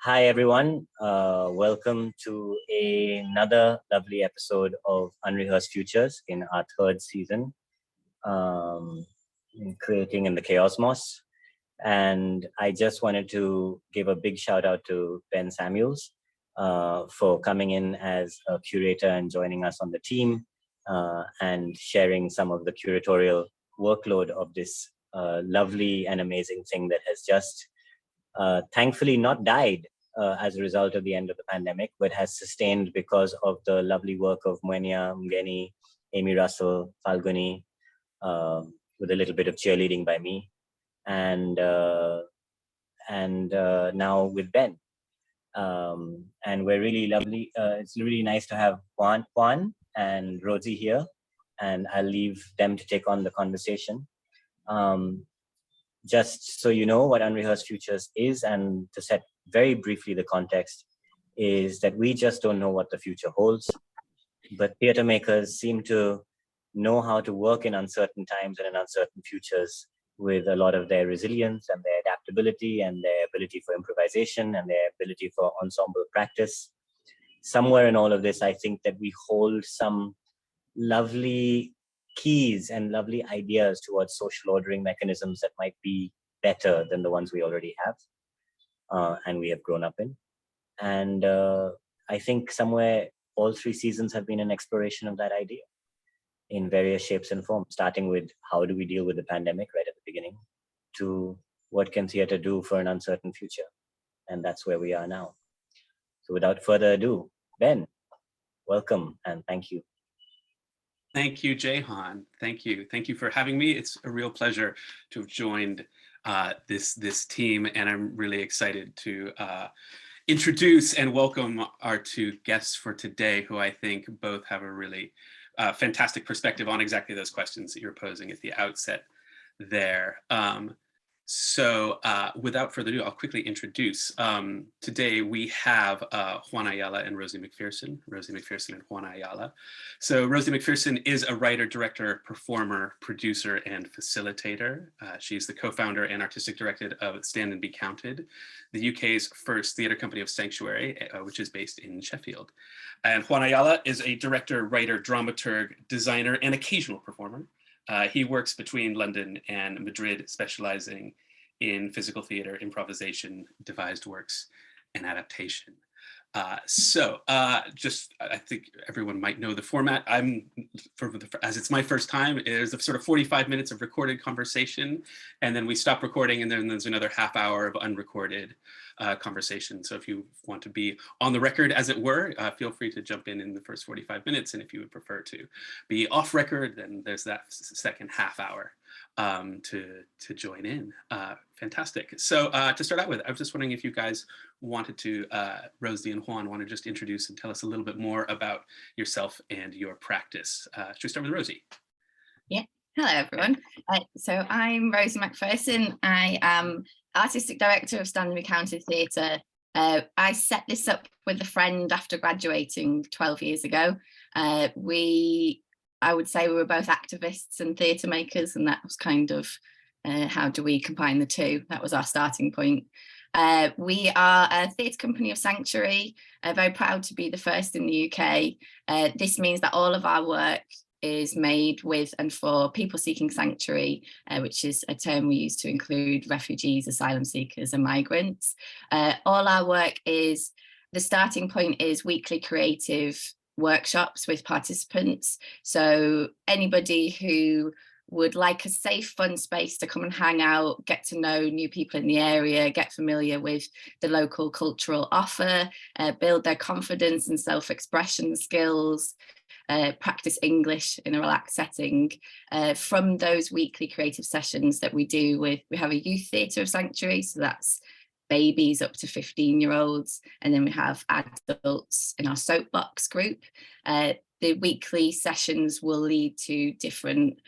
Hi, everyone. Welcome to another lovely episode of Unrehearsed Futures in our third season, Creating in the Chaosmos. And I just wanted to give a big shout out to Ben Samuels for coming in as a curator and joining us on the team and sharing some of the curatorial workload of this lovely and amazing thing that has just thankfully not died as a result of the end of the pandemic, but has sustained because of the lovely work of Mwenya, Mgeni, Amy Russell, Falguni, with a little bit of cheerleading by me, and now with Ben. And we're really lovely. It's really nice to have Juan and Rosie here, and I'll leave them to take on the conversation. Just so you know what Unrehearsed Futures is, and to set very briefly the context, is that we just don't know what the future holds, but theatre makers seem to know how to work in uncertain times and in uncertain futures with a lot of their resilience and their adaptability and their ability for improvisation and their ability for ensemble practice. Somewhere in all of this, I think that we hold some lovely keys and lovely ideas towards social ordering mechanisms that might be better than the ones we already have and we have grown up in. And I think somewhere all three seasons have been an exploration of that idea in various shapes and forms, starting with how do we deal with the pandemic right at the beginning, to what can theatre do for an uncertain future. And that's where we are now. So without further ado, Ben, welcome and thank you. Thank you, Jehan. Thank you. Thank you for having me. It's a real pleasure to have joined this team, and I'm really excited to introduce and welcome our two guests for today, who I think both have a really fantastic perspective on exactly those questions that you're posing at the outset there. So without further ado, I'll quickly introduce. Today we have Juan Ayala and Rosie MacPherson and Juan Ayala. So Rosie MacPherson is a writer, director, performer, producer, and facilitator. She's the co-founder and artistic director of Stand and Be Counted, the UK's first theatre company of sanctuary, which is based in Sheffield. And Juan Ayala is a director, writer, dramaturg, designer, and occasional performer. He works between London and Madrid, specializing in physical theater, improvisation, devised works, and adaptation. Just I think everyone might know the format. As it's my first time, there's a sort of 45 minutes of recorded conversation, and then we stop recording, and then there's another half hour of unrecorded conversation. So if you want to be on the record, as it were, feel free to jump in the first 45 minutes. And if you would prefer to be off record, then there's that second half hour to join in. Fantastic. So to start out with, I was just wondering if you guys wanted to, Rosie and Juan, want to just introduce and tell us a little bit more about yourself and your practice. Should we start with Rosie? Yeah. Hello, everyone. So I'm Rosie MacPherson. I am artistic director of Stand and Be Counted Theatre. I set this up with a friend after graduating 12 years ago. I would say we were both activists and theatre makers, and that was kind of how do we combine the two? That was our starting point. We are a theatre company of sanctuary, very proud to be the first in the UK. This means that all of our work is made with and for people seeking sanctuary, which is a term we use to include refugees, asylum seekers and migrants. All our work is, the starting point is weekly creative workshops with participants. So anybody who would like a safe, fun space to come and hang out, get to know new people in the area, get familiar with the local cultural offer, build their confidence and self-expression skills, practice English in a relaxed setting. From those weekly creative sessions that we do we have a youth theatre of sanctuary, so that's babies up to 15-year-olds, and then we have adults in our soapbox group. The weekly sessions will lead to different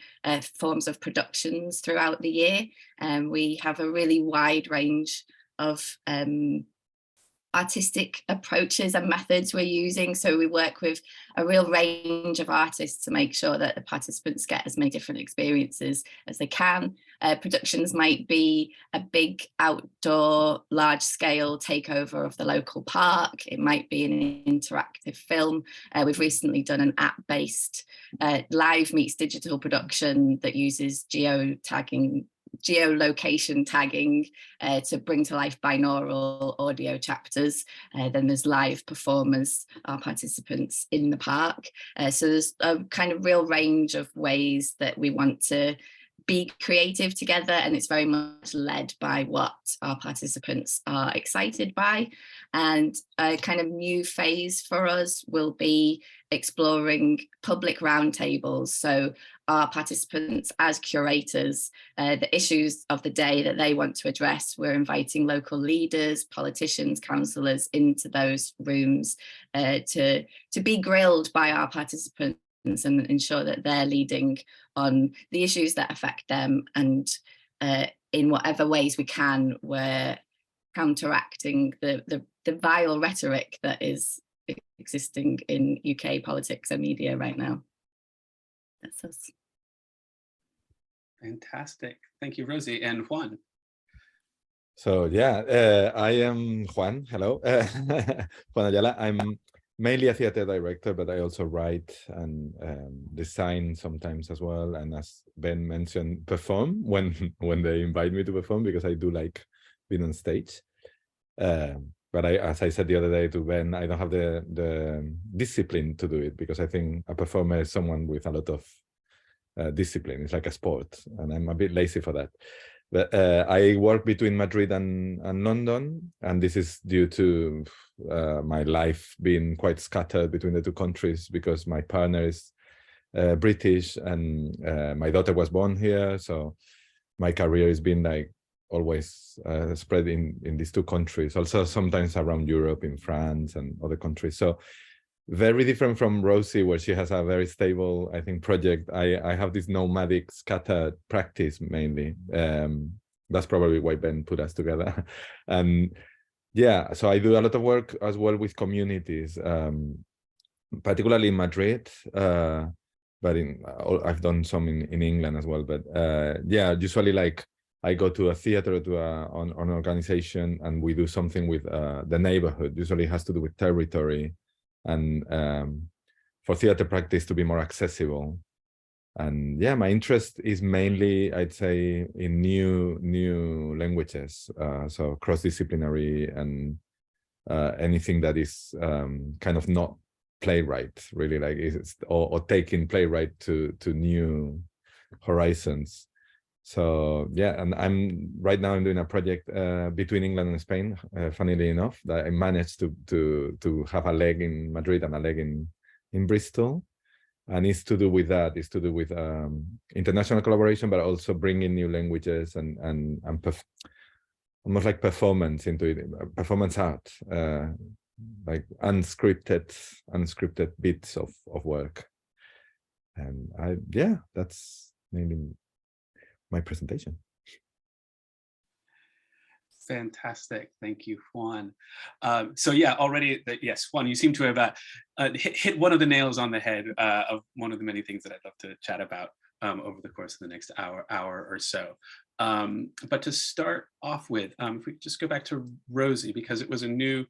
forms of productions throughout the year. We have a really wide range of artistic approaches and methods we're using. So we work with a real range of artists to make sure that the participants get as many different experiences as they can. Productions might be a big outdoor, large-scale takeover of the local park. It might be an interactive film. We've recently done an app-based live meets digital production that uses geolocation tagging to bring to life binaural audio chapters. Then there's live performers, our participants in the park. So there's a kind of real range of ways that we want to be creative together, and it's very much led by what our participants are excited by. And a kind of new phase for us will be exploring public roundtables. So our participants as curators, the issues of the day that they want to address, we're inviting local leaders, politicians, councillors into those rooms to be grilled by our participants and ensure that they're leading on the issues that affect them, and in whatever ways we can, we're counteracting the vile rhetoric that is existing in UK politics and media right now. That's us. Fantastic. Thank you, Rosie. And Juan. So yeah, I am Juan. Hello, Juan Ayala. I'm mainly a theater director, but I also write and design sometimes as well. And as Ben mentioned, perform when they invite me to perform, because I do like being on stage. But as I said the other day to Ben, I don't have the discipline to do it, because I think a performer is someone with a lot of discipline. It's like a sport, and I'm a bit lazy for that. But I work between Madrid and London, and this is due to my life being quite scattered between the two countries, because my partner is British and my daughter was born here. So my career has been like always spread in these two countries, also sometimes around Europe, in France and other countries. So very different from Rosie, where she has a very stable, I think, project. I have this nomadic, scattered practice mainly. That's probably why Ben put us together. And yeah, so I do a lot of work as well with communities, particularly in Madrid, but I've done some in England as well. But yeah, usually like I go to a theater, to an organization, and we do something with the neighborhood. Usually it has to do with territory, and for theater practice to be more accessible. And yeah, my interest is mainly, I'd say, in new languages, so cross-disciplinary and anything that is kind of not playwright, really, like or taking playwright to new horizons. So yeah, and I'm doing a project between England and Spain, funnily enough, that I managed to have a leg in Madrid and a leg in Bristol. And it's to do with that. It's to do with international collaboration, but also bringing new languages and almost like performance into it, performance art, like unscripted bits of work. And yeah, that's mainly my presentation. Fantastic. Thank you, Juan. So yeah, already, yes, Juan, you seem to have hit one of the nails on the head of one of the many things that I'd love to chat about over the course of the next hour or so. But to start off with, if we just go back to Rosie, because it was a new,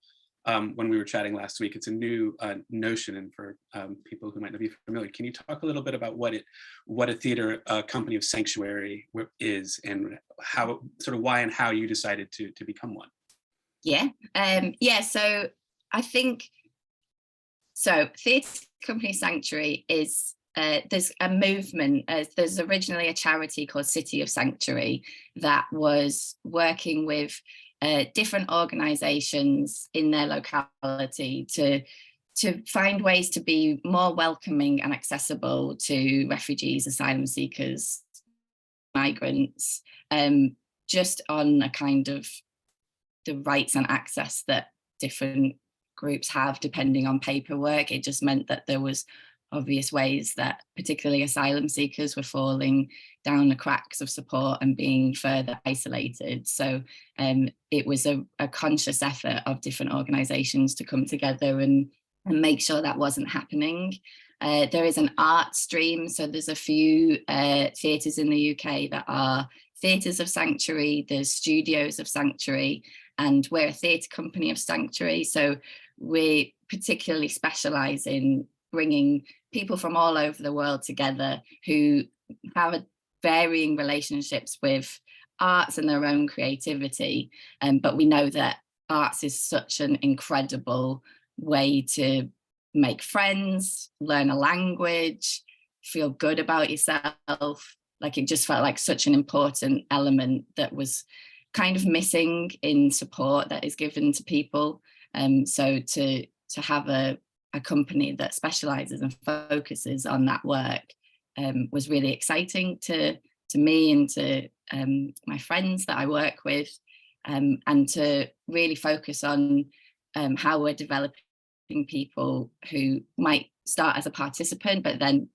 when we were chatting last week, it's a new notion, and for people who might not be familiar, can you talk a little bit about what a theater company of sanctuary is, and how, sort of why and how you decided to become one? Yeah, yeah. So I think, so Theatre Company Sanctuary is, there's a movement, there's originally a charity called City of Sanctuary that was working with different organisations in their locality to find ways to be more welcoming and accessible to refugees, asylum seekers, migrants, just on a kind of the rights and access that different groups have depending on paperwork. It just meant that there was obvious ways that particularly asylum seekers were falling down the cracks of support and being further isolated. So it was a conscious effort of different organisations to come together and make sure that wasn't happening. There is an art stream, so there's a few theatres in the UK that are theatres of sanctuary, there's studios of sanctuary, and we're a theatre company of sanctuary. So we particularly specialise in bringing people from all over the world together who have varying relationships with arts and their own creativity. But we know that arts is such an incredible way to make friends, learn a language, feel good about yourself. Like, it just felt like such an important element that was kind of missing in support that is given to people. So to have a company that specializes and focuses on that work was really exciting to me and to my friends that I work with, and to really focus on how we're developing people who might start as a participant but then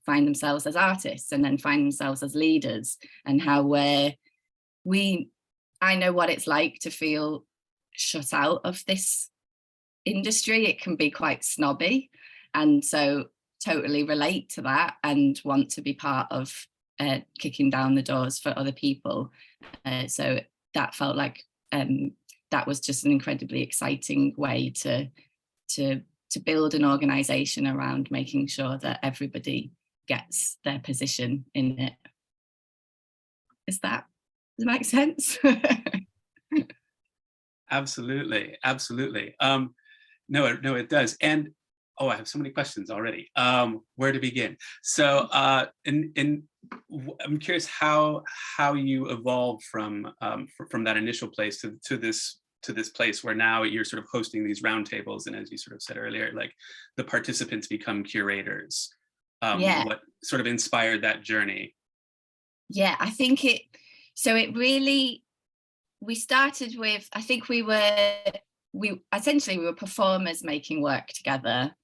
find themselves as artists and then find themselves as leaders, and how I know what it's like to feel shut out of this industry. It can be quite snobby, and so totally relate to that and want to be part of kicking down the doors for other people. So that felt like that was just an incredibly exciting way to build an organization around making sure that everybody gets their position in it. Does that make sense? Absolutely, absolutely. No, it does. And oh, I have so many questions already. Where to begin? So, I'm curious how you evolved from that initial place to this place where now you're sort of hosting these roundtables, and as you sort of said earlier, like the participants become curators. Yeah. What sort of inspired that journey? Yeah, I think we started with, I think we were performers making work together,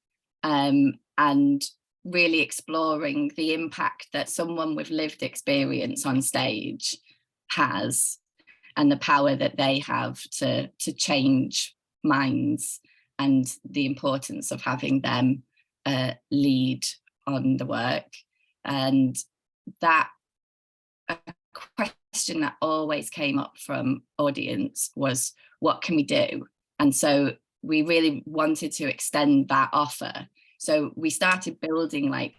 and really exploring the impact that someone with lived experience on stage has, and the power that they have to change minds, and the importance of having them lead on the work. And that question that always came up from audience was, what can we do? And so we really wanted to extend that offer. So we started building like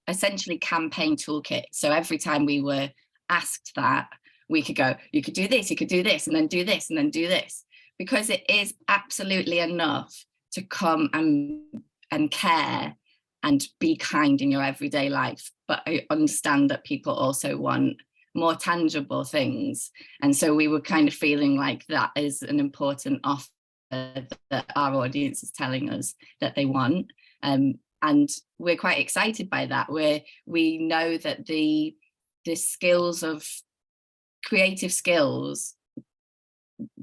essentially campaign toolkit. So every time we were asked that, we could go, you could do this, you could do this, and then do this, and then do this. Because it is absolutely enough to come and care and be kind in your everyday life. But I understand that people also want more tangible things. And so we were kind of feeling like that is an important offer that our audience is telling us that they want. And we're quite excited by that. We know that the skills of creative skills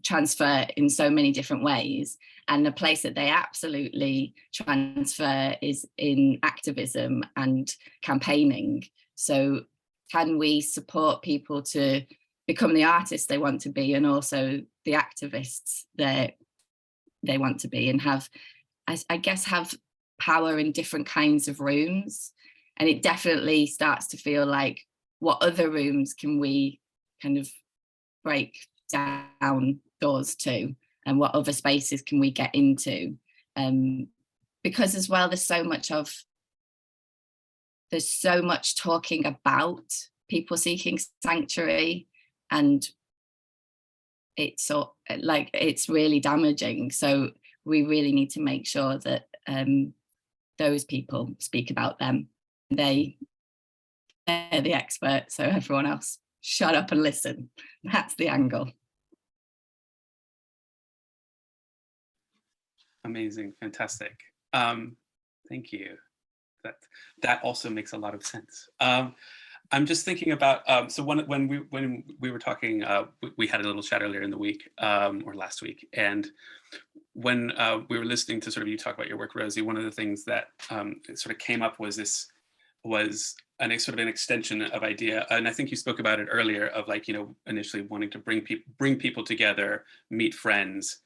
transfer in so many different ways, and the place that they absolutely transfer is in activism and campaigning. So can we support people to become the artists they want to be, and also the activists that they want to be, and have power in different kinds of rooms? And it definitely starts to feel like, what other rooms can we kind of break down doors to, and what other spaces can we get into? Because as well, there's so much talking about people seeking sanctuary, and it's really damaging. So we really need to make sure that those people speak about them. They're the experts, so everyone else shut up and listen. That's the angle. Amazing, fantastic. Thank you. That also makes a lot of sense. I'm just thinking about, so when we were talking, we had a little chat earlier in the week, or last week, and when we were listening to sort of you talk about your work, Rosie, one of the things that sort of came up was sort of an extension of idea, and I think you spoke about it earlier, of like, initially wanting to bring people together, meet friends,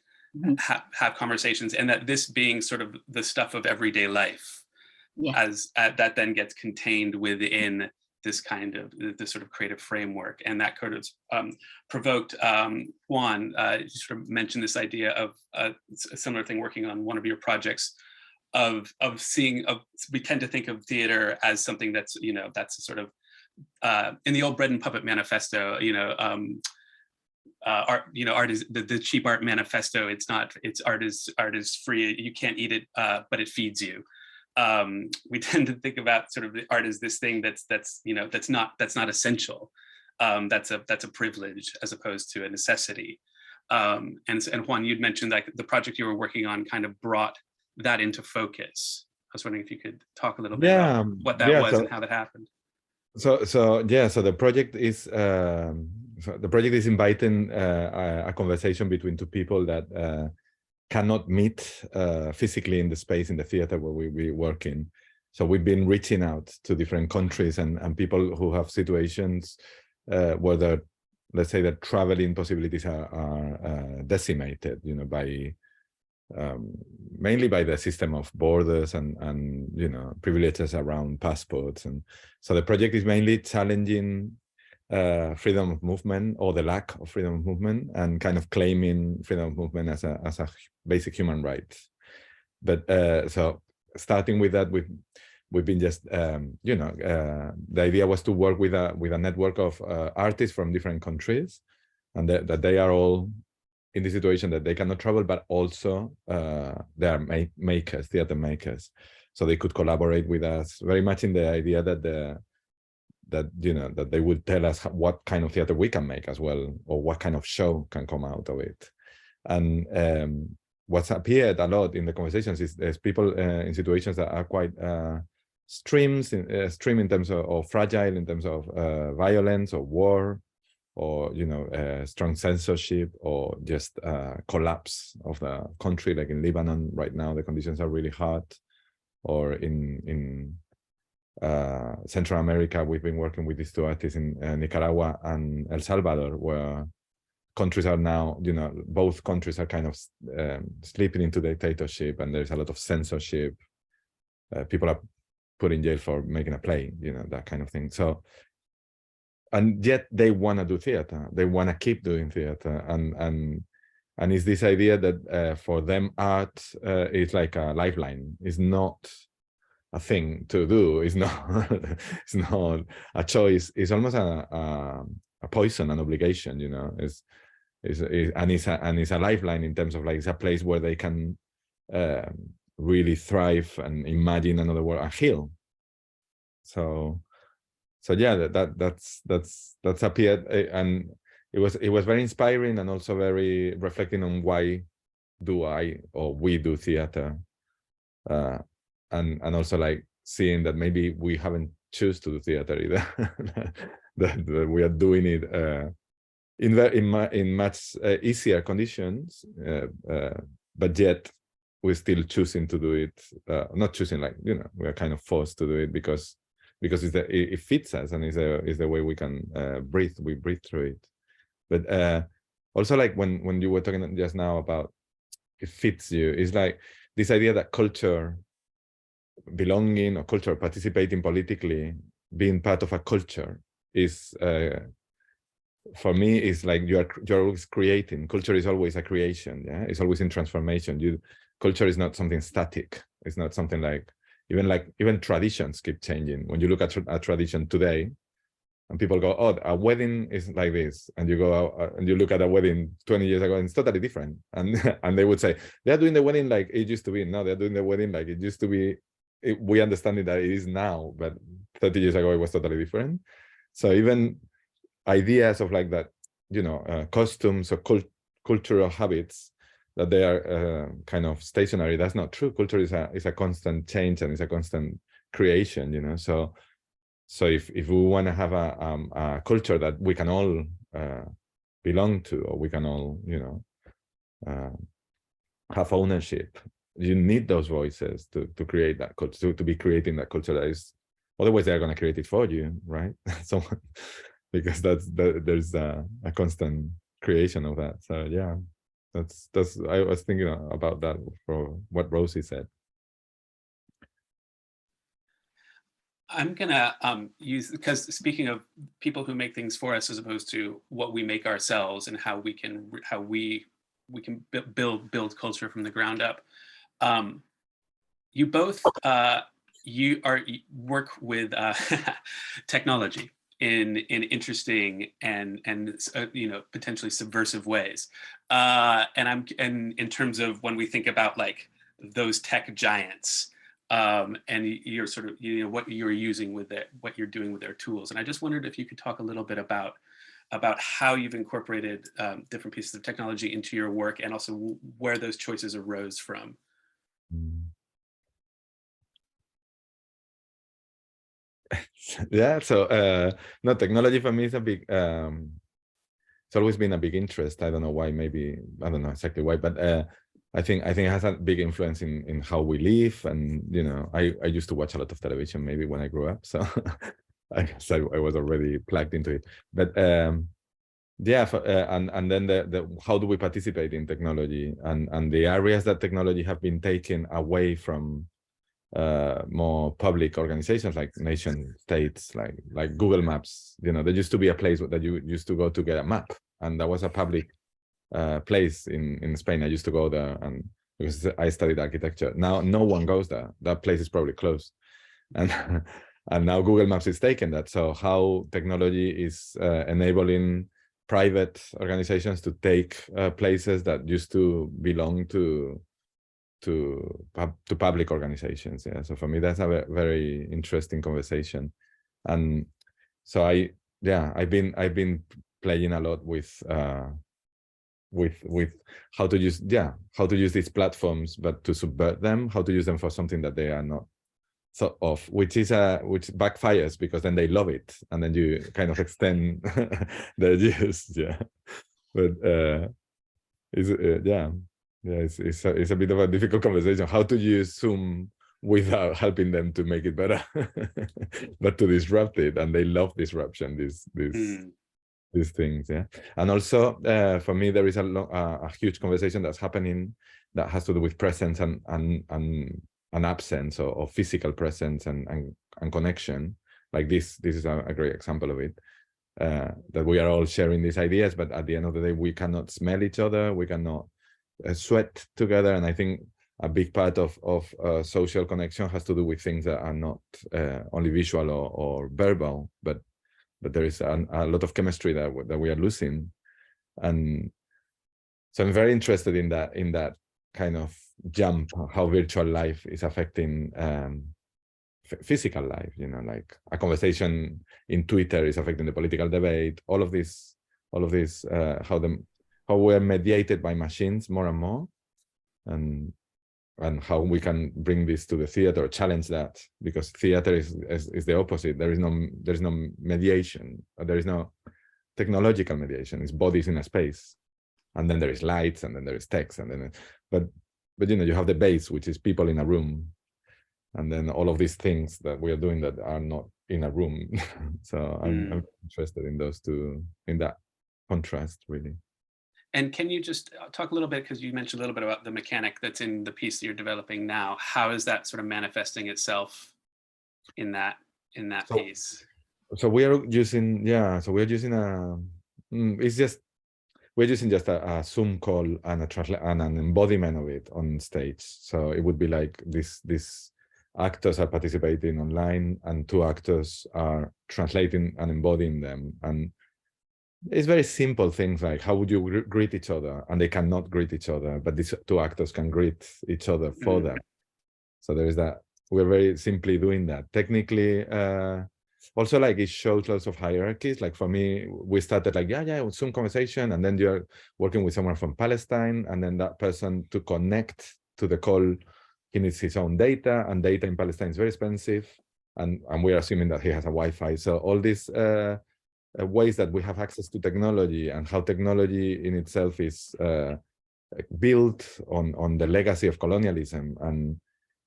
have conversations, and that this being sort of the stuff of everyday life, as that then gets contained within this kind of this sort of creative framework, and that kind of provoked Juan. You sort of mentioned this idea of a similar thing working on one of your projects, of we tend to think of theater as something that's that's sort of in the old Bread and Puppet Manifesto, art, art is the cheap art manifesto. It's art is free. You can't eat it, but it feeds you. We tend to think about sort of the art as this thing that's not essential. That's a privilege as opposed to a necessity. And Juan, you'd mentioned like the project you were working on kind of brought that into focus. I was wondering if you could talk a little bit about what that was and how that happened. So the project is inviting a conversation between two people that cannot meet physically in the space in the theater where we work in. So we've been reaching out to different countries and people who have situations where let's say the traveling possibilities are decimated, by mainly by the system of borders and privileges around passports. And so the project is mainly challenging freedom of movement, or the lack of freedom of movement, and kind of claiming freedom of movement as a basic human right. But so starting with that, we've been just the idea was to work with a network of artists from different countries, and that they are all in the situation that they cannot travel, but also they are makers, theater makers, so they could collaborate with us, very much in the idea that that they would tell us what kind of theater we can make as well, or what kind of show can come out of it. And what's appeared a lot in the conversations is people in situations that are quite extreme in terms of fragile, in terms of violence or war, or strong censorship, or just collapse of the country, like in Lebanon right now the conditions are really hard, or in Central America we've been working with these two artists in Nicaragua and El Salvador, where countries are now, both countries are kind of slipping into dictatorship, and there's a lot of censorship. People are put in jail for making a play, that kind of thing. So, and yet they want to do theater, they want to keep doing theater, and it's this idea that for them art is like a lifeline. It's not a thing to do. It's not it's not a choice. It's almost a poison, an obligation. It's a lifeline in terms of like it's a place where they can really thrive and imagine another world and heal. So yeah, that's appeared, and it was very inspiring, and also very reflecting on why do I or we do theater, and also like seeing that maybe we haven't choose to do theater either, that we are doing it in much easier conditions, but yet we're still choosing to do it, not choosing, like we are kind of forced to do it because it fits us, and is the way we can breathe. We breathe through it. But also, like when you were talking just now about it fits you, it's like this idea that culture, belonging, or culture, participating politically, being part of a culture is for me is like you're always creating. Culture is always a creation. Yeah, it's always in transformation. Culture is not something static. It's not something like even traditions keep changing. When you look at a tradition today, and people go, oh, a wedding is like this, and you go out and you look at a wedding 20 years ago, and it's totally different. And they would say they're doing the wedding like it used to be. No, they're doing the wedding like it used to be. We understand it that it is now, but 30 years ago it was totally different. So even ideas of like that, costumes or cultural habits, that they are kind of stationary. That's not true. Culture is a constant change, and it's a constant creation. So So if we want to have a culture that we can all belong to, or we can all, you know, have ownership, you need those voices to create that culture, to be creating that culture that is, otherwise they're going to create it for you, right? So because there's a constant creation of that. So yeah, that's I was thinking about that for what Rosie said. I'm gonna use, because speaking of people who make things for us as opposed to what we make ourselves and how we can build culture from the ground up. You both you work with technology in interesting and you know, potentially subversive ways, and in terms of when we think about like those tech giants. And you're sort of, you know, what you're using with it, what you're doing with their tools. And I just wondered if you could talk a little bit about how you've incorporated different pieces of technology into your work, and also where those choices arose from. Yeah, so no, technology for me is a big, it's always been a big interest. I don't know why, maybe, I don't know exactly why, but I think it has a big influence in how we live. And, you know, I used to watch a lot of television maybe when I grew up. So I guess I was already plugged into it. But yeah, and then the how do we participate in technology, and the areas that technology have been taken away from more public organizations like nation states, like Google Maps. You know, there used to be a place that you used to go to get a map, and that was a public place in Spain. I used to go there, and because I studied architecture. Now no one goes there. That place is probably closed, and and now Google Maps is taking that. So how technology is enabling private organizations to take places that used to belong to public organizations. Yeah, so for me that's a very interesting conversation. And so I've been playing a lot with how to use these platforms, but to subvert them, how to use them for something that they are not so of, which backfires, because then they love it, and then you kind of extend their use. Yeah, but it's a bit of a difficult conversation, how to use Zoom without helping them to make it better, but to disrupt it, and they love disruption. These things, yeah. And also for me, there is a huge conversation that's happening that has to do with presence and absence, or physical presence and connection. Like this is a great example of it. That we are all sharing these ideas, but at the end of the day, we cannot smell each other, we cannot sweat together. And I think a big part of social connection has to do with things that are not only visual or verbal, but there is a lot of chemistry that we are losing. And so I'm very interested in that kind of jump, how virtual life is affecting physical life. You know, like a conversation in Twitter is affecting the political debate. All of this, how we're mediated by machines more and more, and how we can bring this to the theater, challenge that, because theater is the opposite. There is no mediation, there is no technological mediation. It's bodies in a space, and then there is lights, and then there is text, and then but you know, you have the base, which is people in a room, and then all of these things that we are doing that are not in a room. So I'm interested in those two, in that contrast, really. And can you just talk a little bit, because you mentioned a little bit about the mechanic that's in the piece that you're developing now. How is that sort of manifesting itself in that piece? So we are using, we're using just a Zoom call and an embodiment of it on stage. So it would be like these actors are participating online, and two actors are translating and embodying them. And it's very simple things like, how would you greet each other? And they cannot greet each other, but these two actors can greet each other for them. So there is that. We're very simply doing that. Technically, also, like, it shows lots of hierarchies. Like for me, we started like, Zoom conversation, and then you're working with someone from Palestine, and then that person, to connect to the call, he needs his own data, and data in Palestine is very expensive. and we're assuming that he has a Wi-Fi. So all these ways that we have access to technology, and how technology in itself is built on the legacy of colonialism,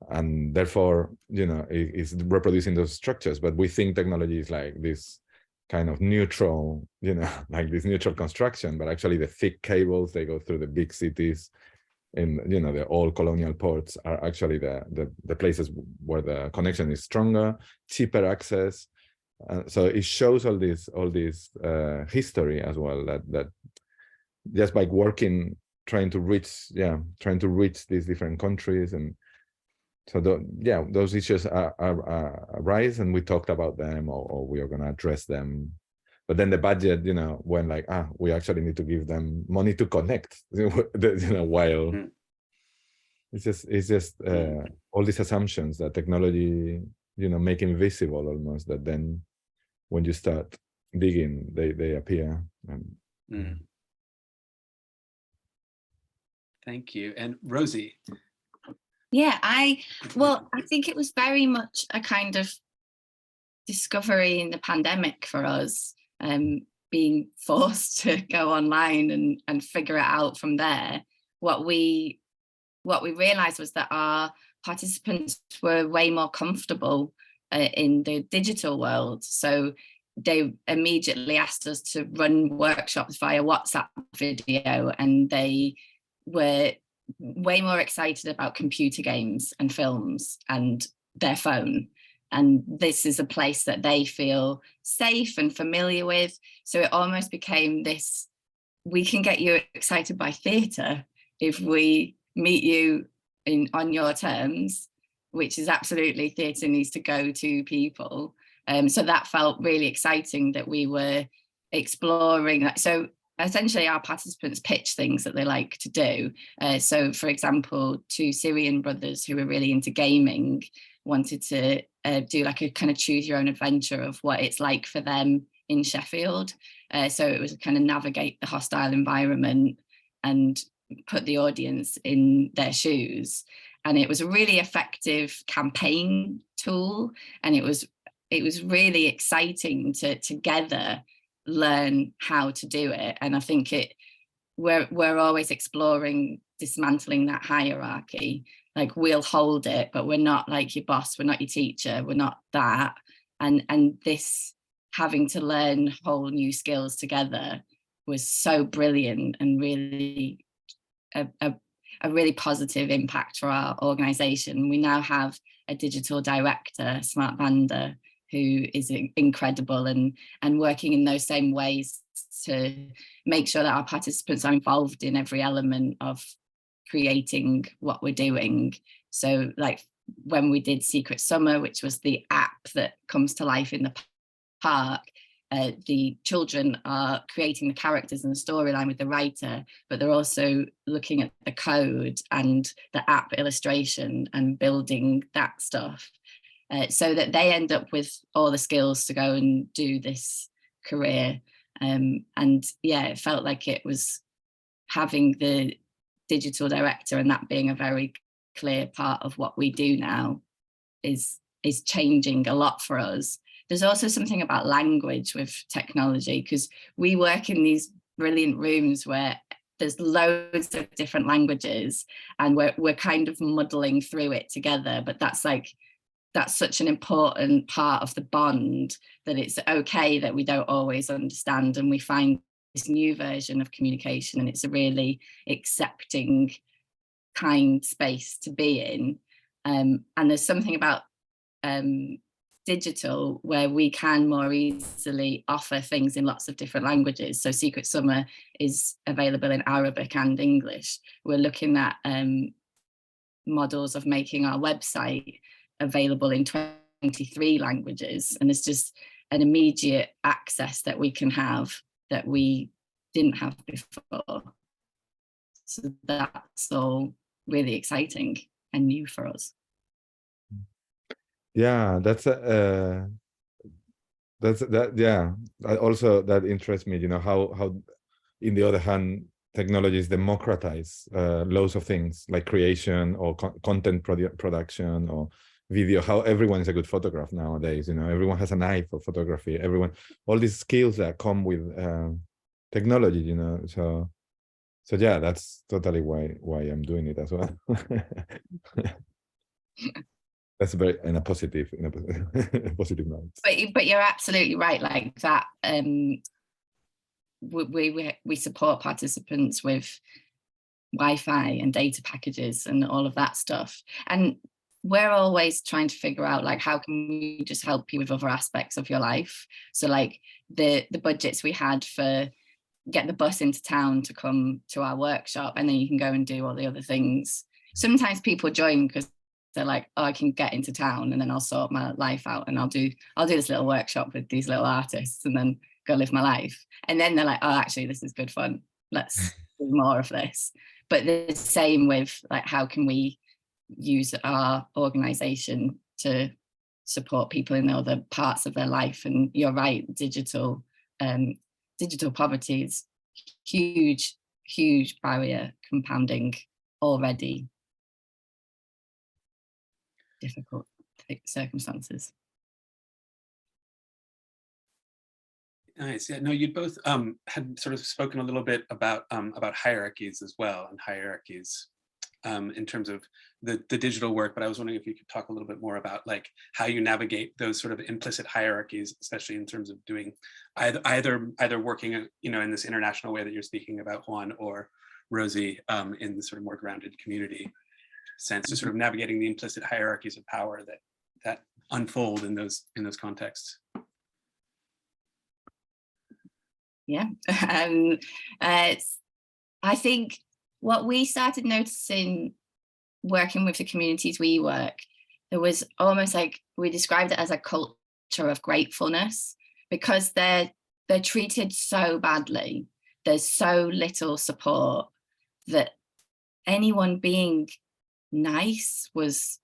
and therefore, you know, is reproducing those structures. But we think technology is like this kind of neutral, you know, like this neutral construction, but actually the thick cables, they go through the big cities, in, you know, the old colonial ports are actually the places where the connection is stronger, cheaper access. So it shows all this history as well, that just by working, trying to reach these different countries. And so those issues arise, and we talked about them, or we are going to address them. But then the budget, you know, when like, we actually need to give them money to connect, you know, while it's just all these assumptions that technology, you know, make invisible almost, that then when you start digging, they appear. Thank you. And Rosie. Yeah, I think it was very much a kind of discovery in the pandemic for us, being forced to go online and figure it out from there. What we realized was that our participants were way more comfortable in the digital world. So they immediately asked us to run workshops via WhatsApp video, and they were way more excited about computer games and films and their phone. And this is a place that they feel safe and familiar with. So it almost became this, we can get you excited by theatre if we meet you on your terms, which is absolutely, theatre needs to go to people. So that felt really exciting, that we were exploring. So essentially our participants pitch things that they like to do. So for example, two Syrian brothers who were really into gaming wanted to do like a kind of choose your own adventure of what it's like for them in Sheffield. So it was kind of navigate the hostile environment and put the audience in their shoes. And it was a really effective campaign tool. And it was really exciting to together learn how to do it. And I think we're always exploring dismantling that hierarchy. Like, we'll hold it, but we're not like your boss, we're not your teacher, we're not that. And this having to learn whole new skills together was so brilliant, and really a really positive impact for our organization. We now have a digital director, Smart Vanda, who is incredible and working in those same ways to make sure that our participants are involved in every element of creating what we're doing. So like when we did Secret Summer, which was the app that comes to life in the park, the children are creating the characters and the storyline with the writer, but they're also looking at the code and the app illustration and building that stuff, so that they end up with all the skills to go and do this career. And yeah, it felt like it was having the digital director and that being a very clear part of what we do now is changing a lot for us. There's also something about language with technology, because we work in these brilliant rooms where there's loads of different languages and we're kind of muddling through it together. But that's such an important part of the bond, that it's okay that we don't always understand, and we find this new version of communication, and it's a really accepting, kind space to be in. And there's something about digital where we can more easily offer things in lots of different languages. So Secret Summer is available in Arabic and English. We're looking at models of making our website available in 23 languages, and there's just an immediate access that we can have that we didn't have before. So that's all really exciting and new for us. Yeah, also that interests me, you know, how in the other hand technologies democratize loads of things like creation or content production or video, how everyone is a good photograph nowadays. Everyone has an eye for photography. All these skills that come with technology. So yeah, that's totally why I'm doing it as well. That's very in a positive note. But you're absolutely right. Like that, we support participants with Wi-Fi and data packages and all of that stuff. And we're always trying to figure out like how can we just help you with other aspects of your life. So like the budgets we had for get the bus into town to come to our workshop, and then you can go and do all the other things. Sometimes people join because they're like, oh, I can get into town and then I'll sort my life out and I'll do this little workshop with these little artists and then go live my life. And then they're like, oh, actually, this is good fun. Let's do more of this. But the same with like, how can we use our organization to support people in other parts of their life? And you're right, digital poverty is huge barrier, compounding already difficult circumstances. Nice. Yeah, no, you both had sort of spoken a little bit about hierarchies as well, and hierarchies in terms of the digital work, but I was wondering if you could talk a little bit more about like how you navigate those sort of implicit hierarchies, especially in terms of doing either working in this international way that you're speaking about, Juan, or Rosie, in the sort of more grounded community sense, to sort of navigating the implicit hierarchies of power that unfold in those contexts. Yeah, I think what we started noticing working with the communities we work, there was almost like, we described it as a culture of gratefulness, because they're treated so badly. There's so little support that anyone being nice was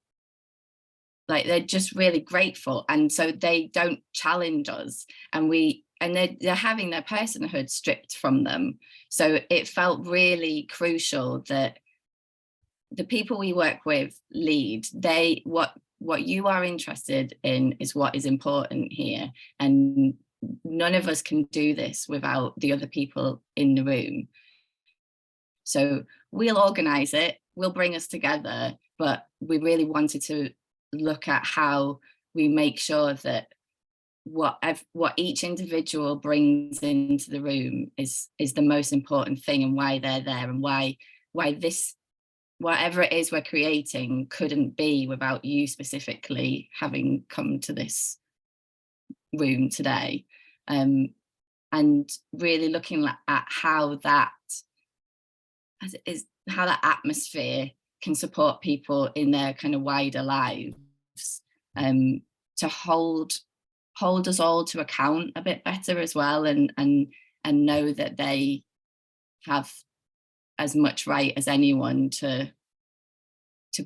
like, they're just really grateful. And so they don't challenge us, and they're having their personhood stripped from them. So it felt really crucial that the people we work with lead, what you are interested in is what is important here. And none of us can do this without the other people in the room. So we'll organize it, we'll bring us together, but we really wanted to look at how we make sure that what each individual brings into the room is the most important thing, and why they're there, and why this, whatever it is we're creating, couldn't be without you specifically having come to this room today. And really looking at how that atmosphere can support people in their kind of wider lives, to hold us all to account a bit better as well, and know that they have as much right as anyone to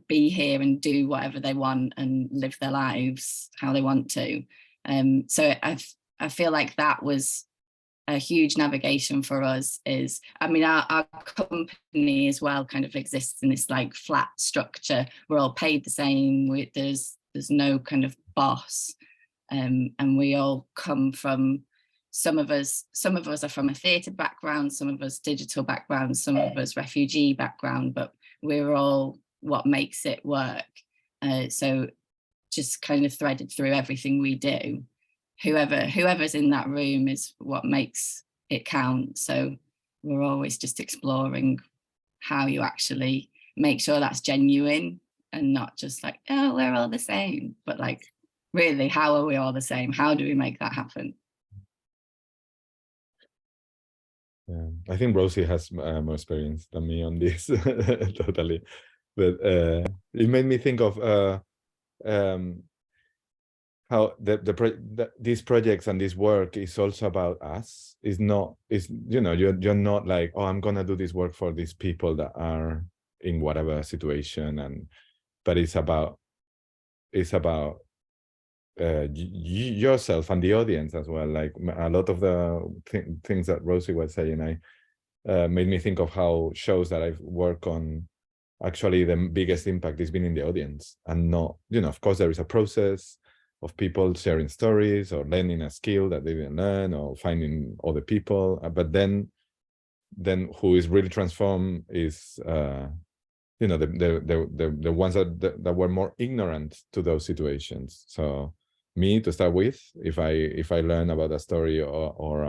be here and do whatever they want and live their lives how they want to. So I feel like that was a huge navigation for us. Our company as well kind of exists in this like flat structure. We're all paid the same. There's no kind of boss. And we all come from, some of us are from a theatre background, some of us digital background, some of us refugee background, but we're all what makes it work. So just kind of threaded through everything we do. Whoever's in that room is what makes it count. So we're always just exploring how you actually make sure that's genuine, and not just like, oh, we're all the same, but like, really, how are we all the same? How do we make that happen? Yeah, I think Rosie has more experience than me on this, totally. But it made me think of how these projects and this work is also about us. You're not like, oh, I'm gonna do this work for these people that are in whatever situation, but it's about yourself and the audience as well. Like a lot of the things that Rosie was saying, made me think of how shows that I've worked on actually the biggest impact is being in the audience, and not, of course there is a process of people sharing stories or learning a skill that they didn't learn or finding other people, but then who is really transformed is the ones that were more ignorant to those situations. So me, to start with, if I learn about a story or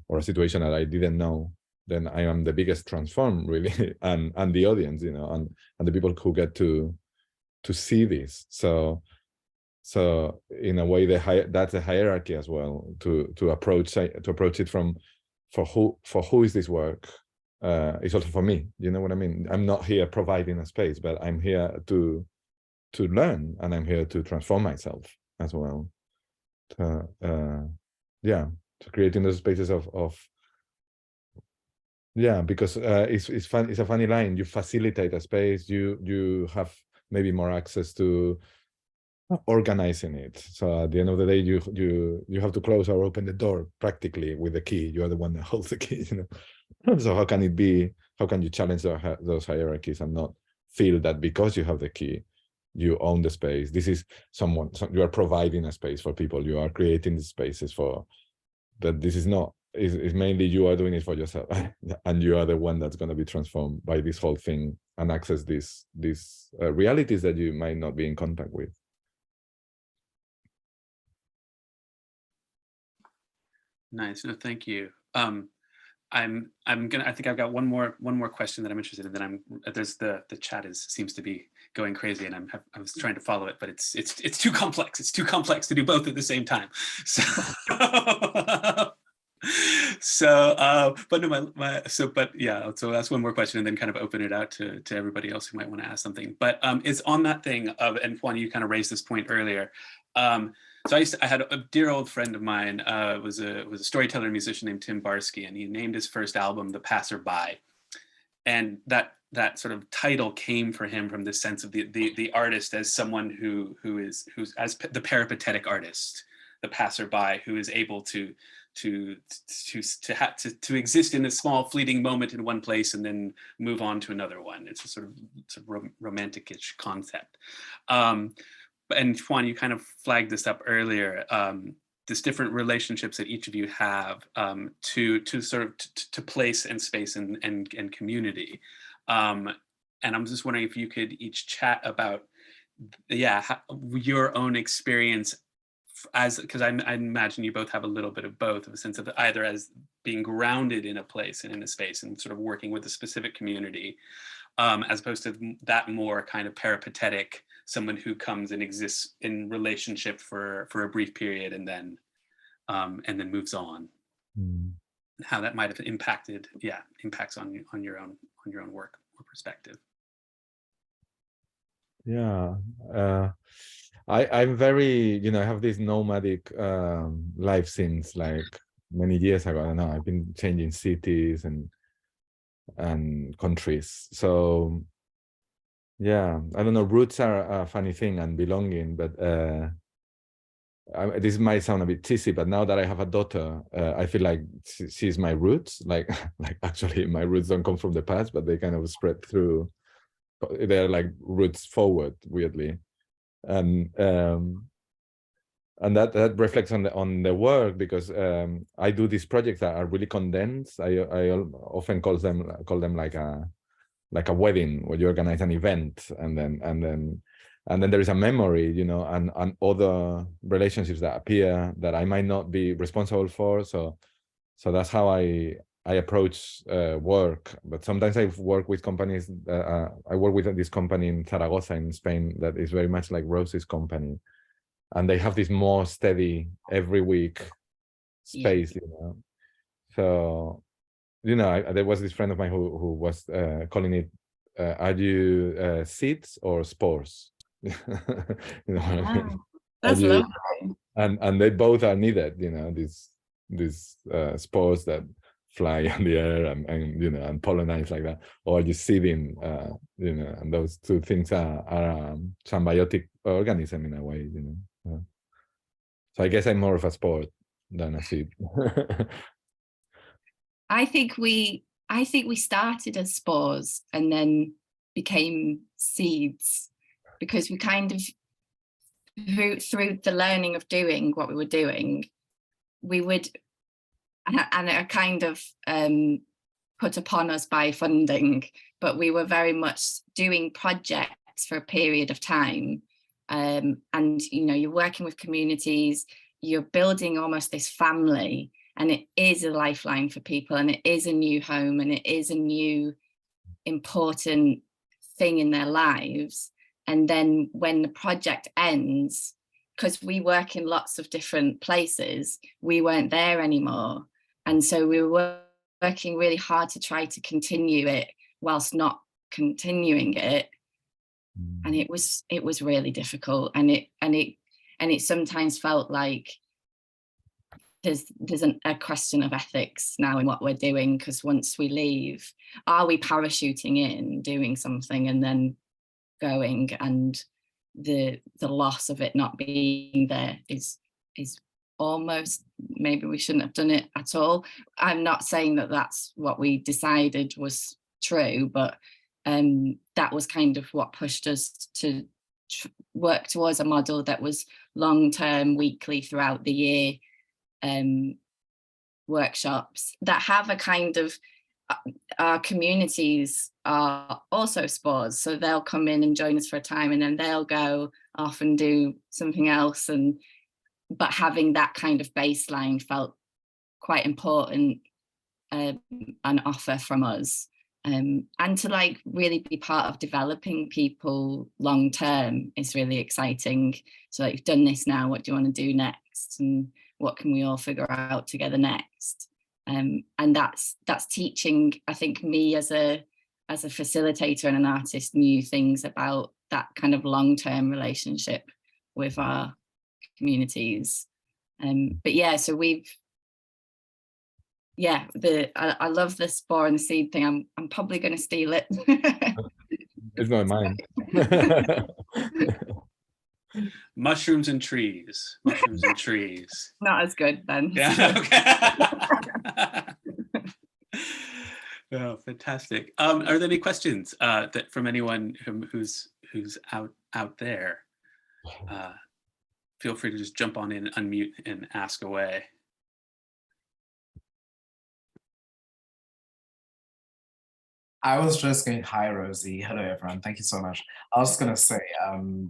a situation that I didn't know, then I am the biggest transform, really, and the audience, and the people who get to see this. So in a way, that's a hierarchy as well, to approach it from, for who is this work. It's also for me, you know what I mean? I'm not here providing a space, but I'm here to learn, and I'm here to transform myself as well. To creating those spaces of because it's fun. It's a funny line. You facilitate a space. You have maybe more access to organizing it. So at the end of the day, you have to close or open the door practically with the key. You are the one that holds the key. So how can you challenge those hierarchies and not feel that because you have the key, you own the space? This is you are providing a space for people. You are creating the spaces for that. This is not. Is mainly you are doing it for yourself, and you are the one that's going to be transformed by this whole thing and access these realities that you might not be in contact with. Nice. No, thank you. I think I've got one more question that I'm interested in. Then the chat seems to be going crazy, and I was trying to follow it, but it's too complex. It's too complex to do both at the same time. So so that's one more question, and then kind of open it out to everybody else who might want to ask something. But it's on that thing of, and Juan, you kind of raised this point earlier. So I had a dear old friend of mine, was a storyteller and musician named Tim Barsky, and he named his first album "The Passerby," and that sort of title came for him from this sense of the artist as someone who's as the peripatetic artist, the passerby, who is able to exist in a small fleeting moment in one place and then move on to another one. It's a sort of romantic-ish concept. And Juan, you kind of flagged this up earlier, this different relationships that each of you have to place and space and community. And I'm just wondering if you could each chat about, your own experience, because I imagine you both have a little bit of both, of a sense of either as being grounded in a place and in a space and sort of working with a specific community, as opposed to that more kind of peripatetic, someone who comes and exists in relationship for a brief period and then moves on. How that might have impacts on your own work or perspective. I'm very, I have this nomadic life since like many years ago. I don't know, I've been changing cities and countries. So I don't know, roots are a funny thing, and belonging, but this might sound a bit cheesy, but now that I have a daughter, I feel like she's my roots. Like actually my roots don't come from the past, but they kind of spread through. They're like roots forward, weirdly. And that reflects on the work, because I do these projects that are really condensed. I often call them like a wedding, where you organize an event and then there is a memory, and other relationships that appear that I might not be responsible for. So that's how I approach work. But sometimes I work with companies. I work with this company in Zaragoza in Spain that is very much like Rosie's company, and they have this more steady every week space. So there was this friend of mine who was calling it, are you seeds or spores? That's lovely. And they both are needed, these spores that fly in the air and pollinize like that, or you seeding, and those two things are symbiotic organism in a way, So I guess I'm more of a spore than a seed. I think we started as spores, and then became seeds, because we kind of, through the learning of doing what we were doing, we would, and it kind of put upon us by funding, but we were very much doing projects for a period of time. And, you know, you're working with communities, you're building almost this family, and it is a lifeline for people, and it is a new home, and it is a new important thing in their lives. And then when the project ends, because we work in lots of different places, we weren't there anymore. And so we were working really hard to try to continue it whilst not continuing it. And it was really difficult. And it sometimes felt like there's a question of ethics now in what we're doing, because once we leave, are we parachuting in, doing something and then going, and the loss of it not being there is almost, maybe we shouldn't have done it at all. I'm not saying that that's what we decided was true, but that was kind of what pushed us to work towards a model that was long-term, weekly, throughout the year workshops that have a kind of, our communities are also spores, so they'll come in and join us for a time, and then they'll go off and do something else. And but having that kind of baseline felt quite important, an offer from us, and to like really be part of developing people long term is really exciting. So like, you've done this now, what do you want to do next, and what can we all figure out together next? And that's teaching, I think, me as a facilitator and an artist, new things about that kind of long-term relationship with our communities. But yeah, so I love the spore and the seed thing. I'm probably going to steal it. It's not mine. Mushrooms and trees. Mushrooms and trees. Not as good then. Yeah. Okay. Oh, fantastic. Are there any questions that from anyone who's out there? Feel free to just jump on in, unmute, and ask away. I was just going, hi, Rosie. Hello, everyone. Thank you so much. I was going to say,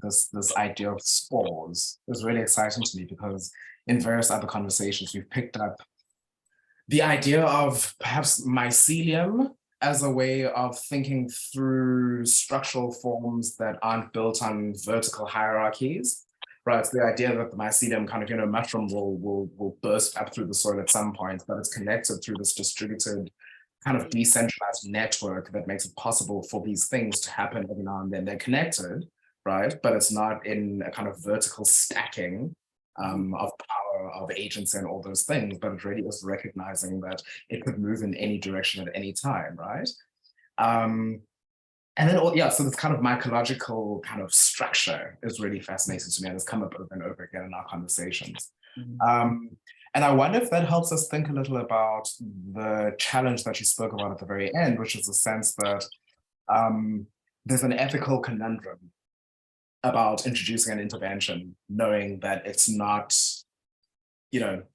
this idea of spores is really exciting to me, because in various other conversations, we've picked up the idea of perhaps mycelium as a way of thinking through structural forms that aren't built on vertical hierarchies. Right, it's the idea that the mycelium kind of, mushroom will burst up through the soil at some point, but it's connected through this distributed kind of decentralized network that makes it possible for these things to happen every now and then. They're connected, right? But it's not in a kind of vertical stacking of power, of agency, and all those things, but it really is recognizing that it could move in any direction at any time, right? And then, so this kind of mycological kind of structure is really fascinating to me, and it's come up over and over again in our conversations. And I wonder if that helps us think a little about the challenge that you spoke about at the very end, which is the sense that there's an ethical conundrum about introducing an intervention, knowing that it's not,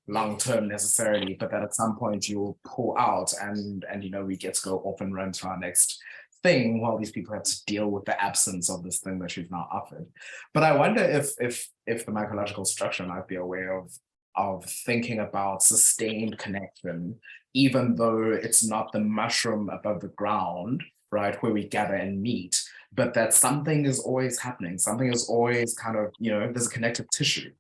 long-term necessarily, but that at some point you'll pull out and we get to go off and run to our next thing while these people have to deal with the absence of this thing that you've now offered. But I wonder if the mycological structure might be a way of thinking about sustained connection, even though it's not the mushroom above the ground, right, where we gather and meet, but that something is always happening. Something is always kind of, there's a connective tissue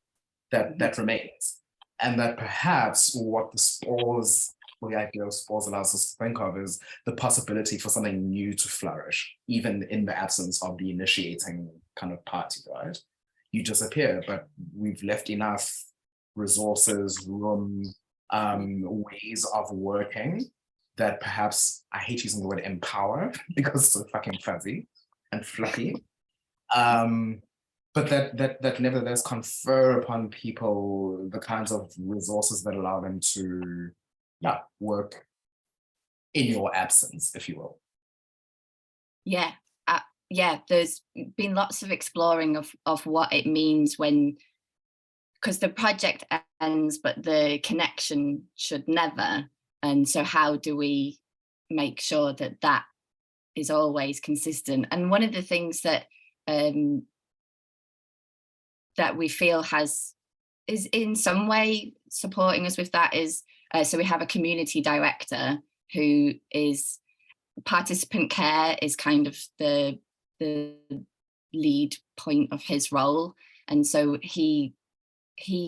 that remains. And that perhaps what the spores, or the idea of spores allows us to think of, is the possibility for something new to flourish, even in the absence of the initiating kind of party, right? You disappear, but we've left enough resources, room, ways of working that perhaps, I hate using the word empower because it's so fucking fuzzy and fluffy, but that nevertheless confer upon people the kinds of resources that allow them to work in your absence, if you will. Yeah, yeah, there's been lots of exploring of what it means when, because the project ends, but the connection should never. And so how do we make sure that that is always consistent? And one of the things that that we feel is in some way supporting us with that is, so we have a community director who is, participant care is kind of the lead point of his role. And so he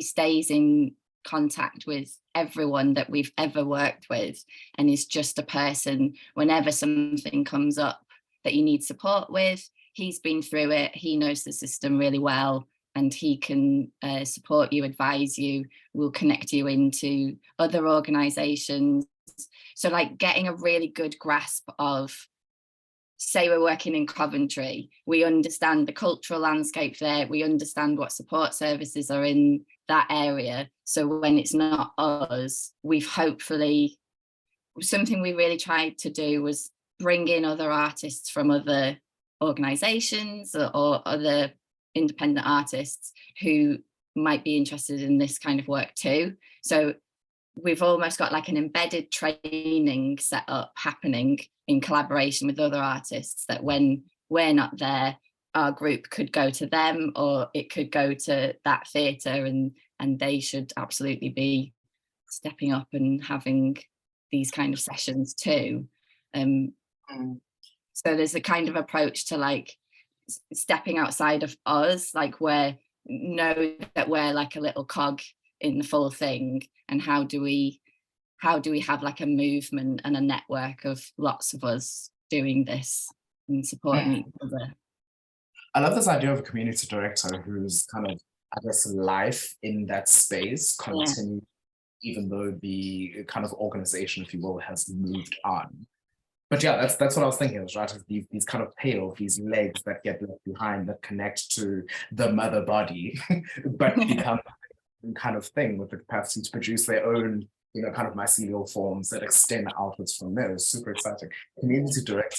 stays in contact with everyone that we've ever worked with, and is just a person whenever something comes up that you need support with. He's been through it, he knows the system really well, and he can support you, advise you, will connect you into other organizations. So like getting a really good grasp of, say we're working in Coventry, we understand the cultural landscape there, we understand what support services are in that area. So when it's not us, we've hopefully, something we really tried to do was bring in other artists from other organizations or other independent artists who might be interested in this kind of work too. So we've almost got like an embedded training set up happening in collaboration with other artists, that when we're not there, our group could go to them, or it could go to that theatre, and they should absolutely be stepping up and having these kind of sessions too. So there's a kind of approach to like stepping outside of us, like we're know that we're like a little cog in the full thing, and how do we have like a movement and a network of lots of us doing this and supporting each other. I love this idea of a community director who's kind of, I guess, life in that space continue, even though the kind of organization, if you will, has moved on. But yeah, that's what I was thinking, right? Is these kind of tails, these legs that get left behind that connect to the mother body, but become kind of thing with the capacity to produce their own, you know, kind of mycelial forms that extend outwards from there. Is super exciting. Community director,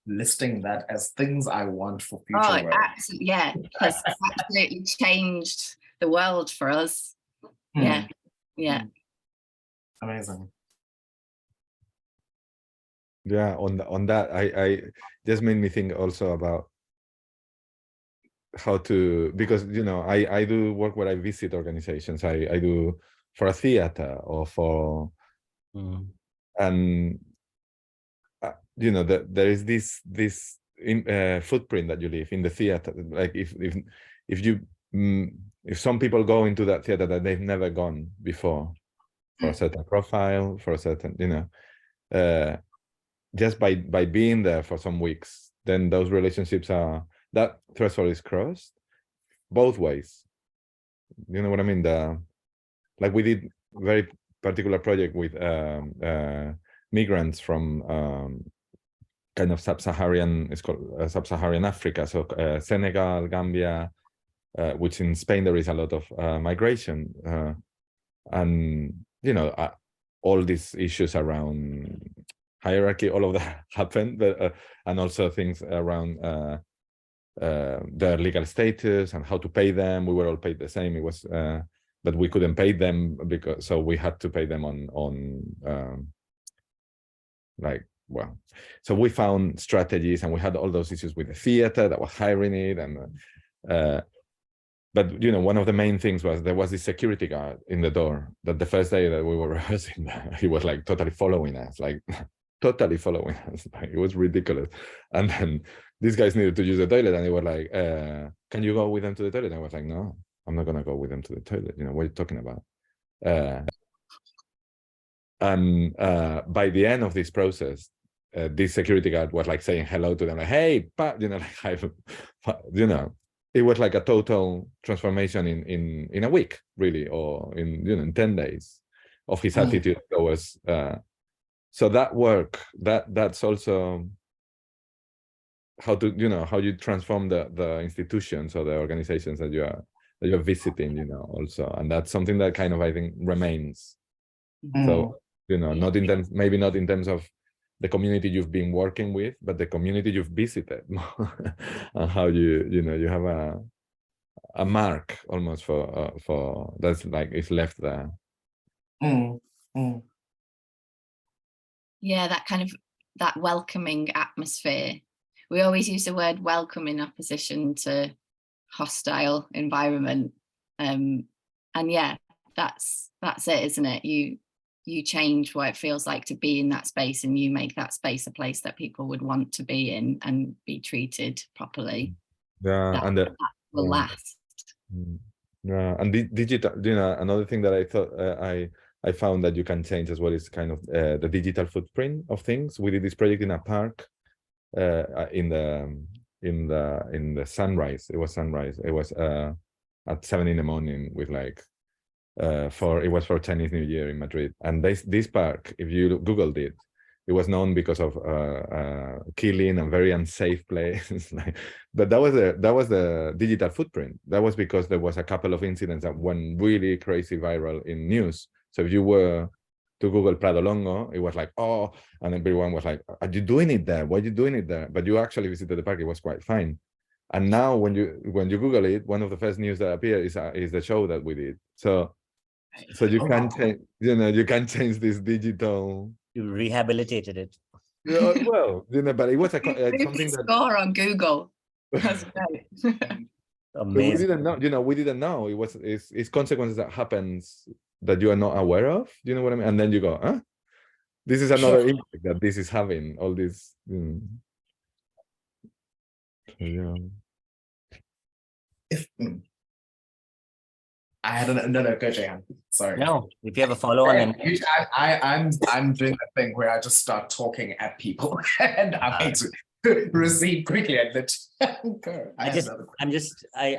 listing that as things I want for future work. Absolutely, yeah, has absolutely changed the world for us. Yeah. Amazing. Yeah, on that, I just made me think also about how to, because you know I do work where I visit organizations. I do for a theater or for and you know that there is this footprint that you leave in the theater. Like if some people go into that theater that they've never gone before, for a certain profile, for a certain, you know, just by being there for some weeks, then those relationships are, that threshold is crossed both ways. You know what I mean? Like we did very particular project with migrants from kind of sub-Saharan, it's called sub-Saharan Africa, so Senegal, Gambia, which in Spain there is a lot of migration, and you know all these issues around hierarchy, all of that happened, but and also things around their legal status and how to pay them. We were all paid the same. It was, but we couldn't pay them because, so we had to pay them on like, well, so we found strategies, and we had all those issues with the theater that was hiring it, and but you know, one of the main things was there was this security guard in the door that the first day that we were rehearsing, he was like totally following us, like totally following us. Like, it was ridiculous. And then these guys needed to use the toilet, and they were like, can you go with them to the toilet? And I was like, no, I'm not gonna go with them to the toilet. You know, what are you talking about? And by the end of this process, this security guard was like saying hello to them, like, hey, you know, like, you know, it was like a total transformation in a week, really, or in, you know, in 10 days of his attitude towards. So that work, that's also how to, you know, how you transform the institutions or the organizations that you're visiting, you know, also, and that's something that kind of, I think, remains. So, you know, not in terms, maybe not in terms of the community you've been working with, but the community you've visited, and how you have a mark almost for that's like it's left there. Yeah, that welcoming atmosphere. We always use the word welcome in opposition to hostile environment. And yeah, that's it, isn't it? You change what it feels like to be in that space, and you make that space a place that people would want to be in and be treated properly. Yeah, that, and that will last. Yeah, and digital, another thing that I thought I found that you can change as well is kind of the digital footprint of things. We did this project in a park in the sunrise. It was sunrise. It was at 7 a.m. with like it was for Chinese New Year in Madrid. And this park, if you Googled it, it was known because of killing and very unsafe place. But that was the digital footprint. That was because there was a couple of incidents that went really crazy viral in news. So if you were to Google Prado Longo, it was like, oh, and everyone was like, are you doing it there? Why are you doing it there? But you actually visited the park, it was quite fine. And now when you Google it, one of the first news that appear is the show that we did. So you can change, you can change this digital. You rehabilitated it. Yeah, well, but it was something that score on Google. That's great. Amazing. We didn't know. We didn't know it's consequences that happens that you are not aware of. You know what I mean? And then you go, huh? This is another impact that this is having. All this. Yeah. I had no, go Jayan. Sorry. No, if you have a follow-on, then I'm doing the thing where I just start talking at people and I'm going to receive quickly at that.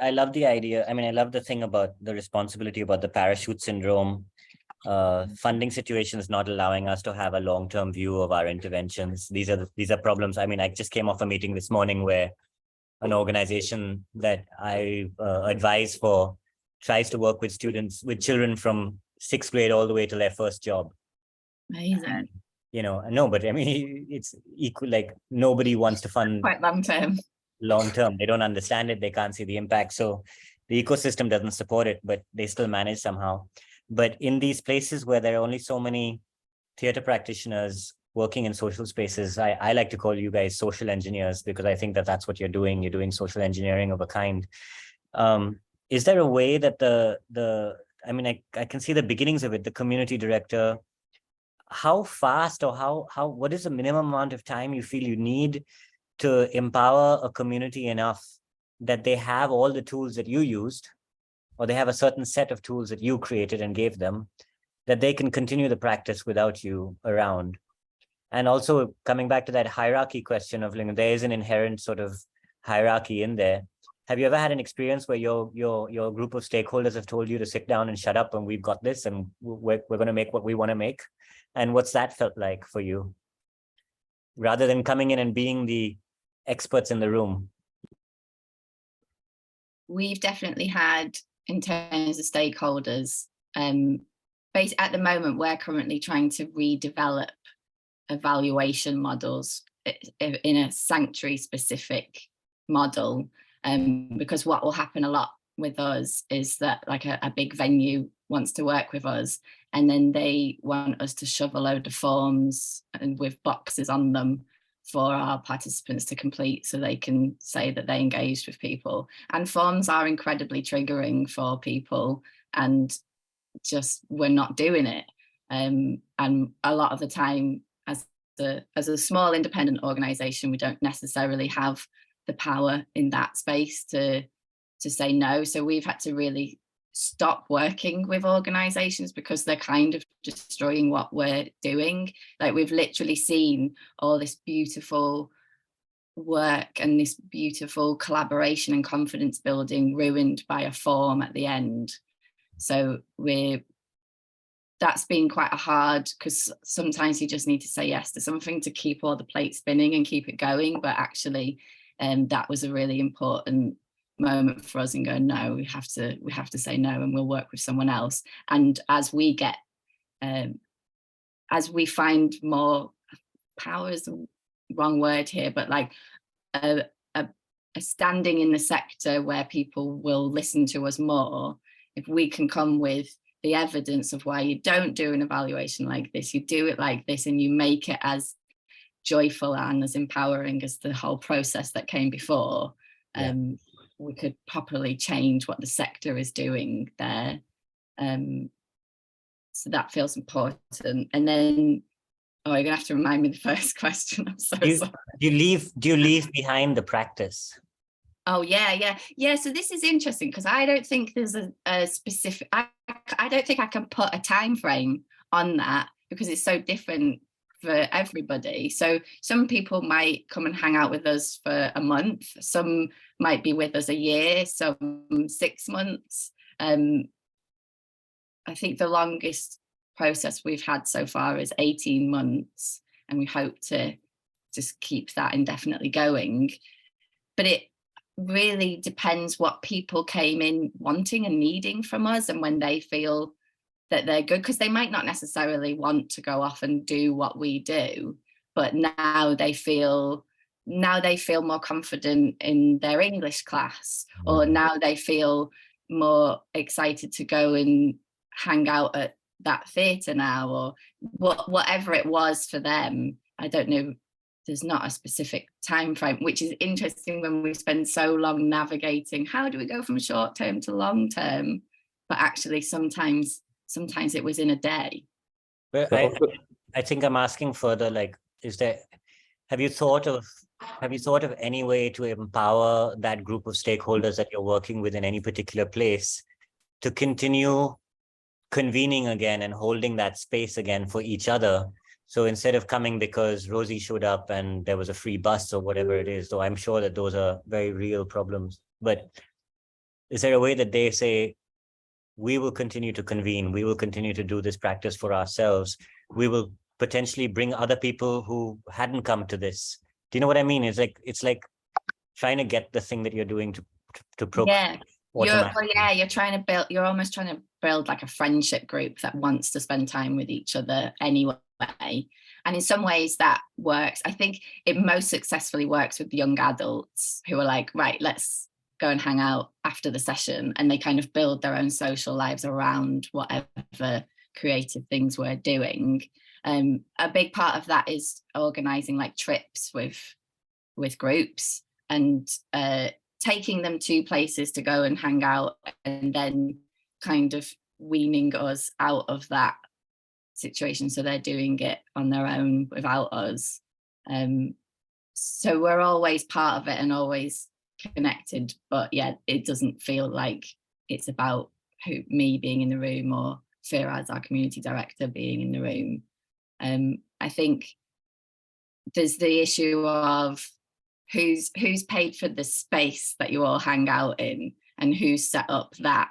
I love the idea. I mean, I love the thing about the responsibility about the parachute syndrome. Funding situations not allowing us to have a long-term view of our interventions. These are problems. I mean, I just came off a meeting this morning where an organization that I advise for tries to work with children from 6th grade all the way to their first job. Amazing. No, but I mean, it's equal, like nobody wants to fund quite long term. They don't understand it. They can't see the impact. So the ecosystem doesn't support it, but they still manage somehow. But in these places where there are only so many theater practitioners working in social spaces, I like to call you guys social engineers, because I think that that's what you're doing. You're doing social engineering of a kind. Is there a way that I mean, I can see the beginnings of it, the community director, how fast or what is the minimum amount of time you feel you need to empower a community enough that they have all the tools that you used, or they have a certain set of tools that you created and gave them, that they can continue the practice without you around? And also coming back to that hierarchy question of, there is an inherent sort of hierarchy in there. Have you ever had an experience where your group of stakeholders have told you to sit down and shut up and we've got this and we're going to make what we want to make? And what's that felt like for you? Rather than coming in and being the experts in the room. We've definitely had, in terms of stakeholders, at the moment, we're currently trying to redevelop evaluation models in a sanctuary specific model. Because what will happen a lot with us is that like a big venue wants to work with us, and then they want us to shove a load of forms and with boxes on them for our participants to complete so they can say that they engaged with people. And forms are incredibly triggering for people, and just we're not doing it. And a lot of the time, as a small independent organization, we don't necessarily have the power in that space to say no. So we've had to really stop working with organizations because they're kind of destroying what we're doing. Like, we've literally seen all this beautiful work and this beautiful collaboration and confidence building ruined by a form at the end. So that's been quite hard, because sometimes you just need to say yes to something to keep all the plates spinning and keep it going. But actually, that was a really important moment for us, and go, no, we have to say no, and we'll work with someone else. And as we find more power is the wrong word here, but like a standing in the sector where people will listen to us more, if we can come with the evidence of why you don't do an evaluation like this, you do it like this, and you make it as joyful and as empowering as the whole process that came before, we could properly change what the sector is doing there. So that feels important. And then, oh, you're gonna have to remind me the first question. I'm so sorry. Do you leave behind the practice? Oh yeah. So this is interesting because I don't think there's a specific. I don't think I can put a time frame on that because it's so different for everybody. So some people might come and hang out with us for a month. Some might be with us a year. Some 6 months. I think the longest process we've had so far is 18 months, and we hope to just keep that indefinitely going. But it really depends what people came in wanting and needing from us, and when they feel that they're good, because they might not necessarily want to go off and do what we do, but now they feel more confident in their English class, or now they feel more excited to go and hang out at that theatre now, or whatever it was for them. I don't know, there's not a specific time frame, which is interesting when we spend so long navigating how do we go from short term to long term, but actually sometimes it was in a day. But I think I'm asking further, like, have you thought of any way to empower that group of stakeholders that you're working with in any particular place to continue convening again and holding that space again for each other? So instead of coming because Rosie showed up and there was a free bus or whatever it is, though I'm sure that those are very real problems, but is there a way that they say, we will continue to convene, we will continue to do this practice for ourselves, we will potentially bring other people who hadn't come to this? Do you know what I mean? It's like trying to get the thing that you're doing to progress. You're almost trying to build like a friendship group that wants to spend time with each other anyway. And in some ways that works. I think it most successfully works with young adults who are like, right, let's go and hang out after the session, and they kind of build their own social lives around whatever creative things we're doing. A big part of that is organizing like trips with groups and taking them to places to go and hang out, and then kind of weaning us out of that situation so they're doing it on their own without us. So we're always part of it and always connected, but yeah, it doesn't feel like it's about me being in the room or Firaz, our community director, being in the room. I think there's the issue of who's paid for the space that you all hang out in and who's set up that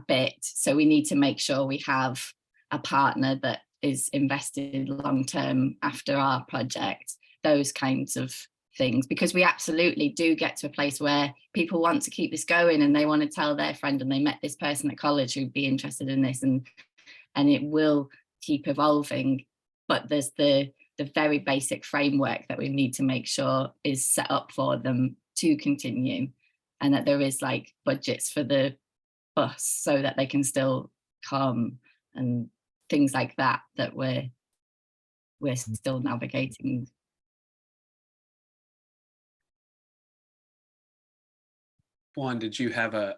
bit. So we need to make sure we have a partner that is invested long term after our project, those kinds of things, because we absolutely do get to a place where people want to keep this going and they want to tell their friend, and they met this person at college who'd be interested in this, and it will keep evolving. But there's the very basic framework that we need to make sure is set up for them to continue, and that there is like budgets for the bus so that they can still come, and things like that we're still navigating. Juan, did you have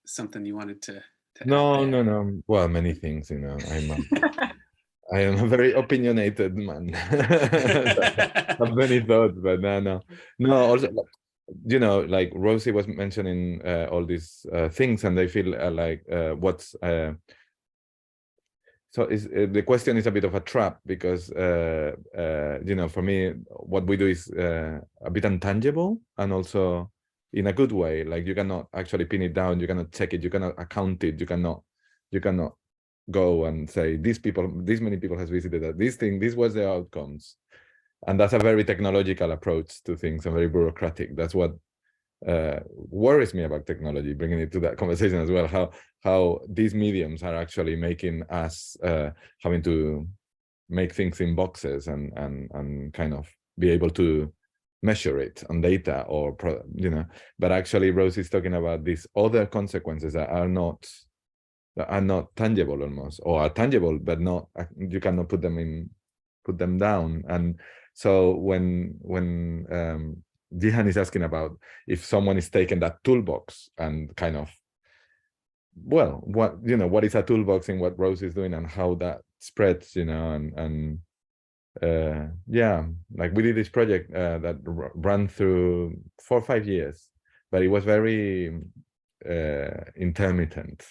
something you wanted to No. add? Well, many things, I am a very opinionated man. Have many thoughts, but no. Also, like Rosie was mentioning all these things, and they feel like what's. So the question is a bit of a trap because for me, what we do is a bit intangible, and also in a good way. Like you cannot actually pin it down, you cannot check it, you cannot account it, you cannot go and say this many people has visited that, this thing, this was the outcomes. And that's a very technological approach to things and very bureaucratic. That's what worries me about technology, bringing it to that conversation as well, how these mediums are actually making us having to make things in boxes and kind of be able to measure it on data or but actually Rosie is talking about these other consequences that are not tangible almost, or are tangible but not, you cannot put them down. And so when Jihan is asking about if someone is taking that toolbox and kind of, well, what is a toolbox in what Rose is doing and how that spreads, yeah, like we did this project that ran through 4 or 5 years, but it was very intermittent.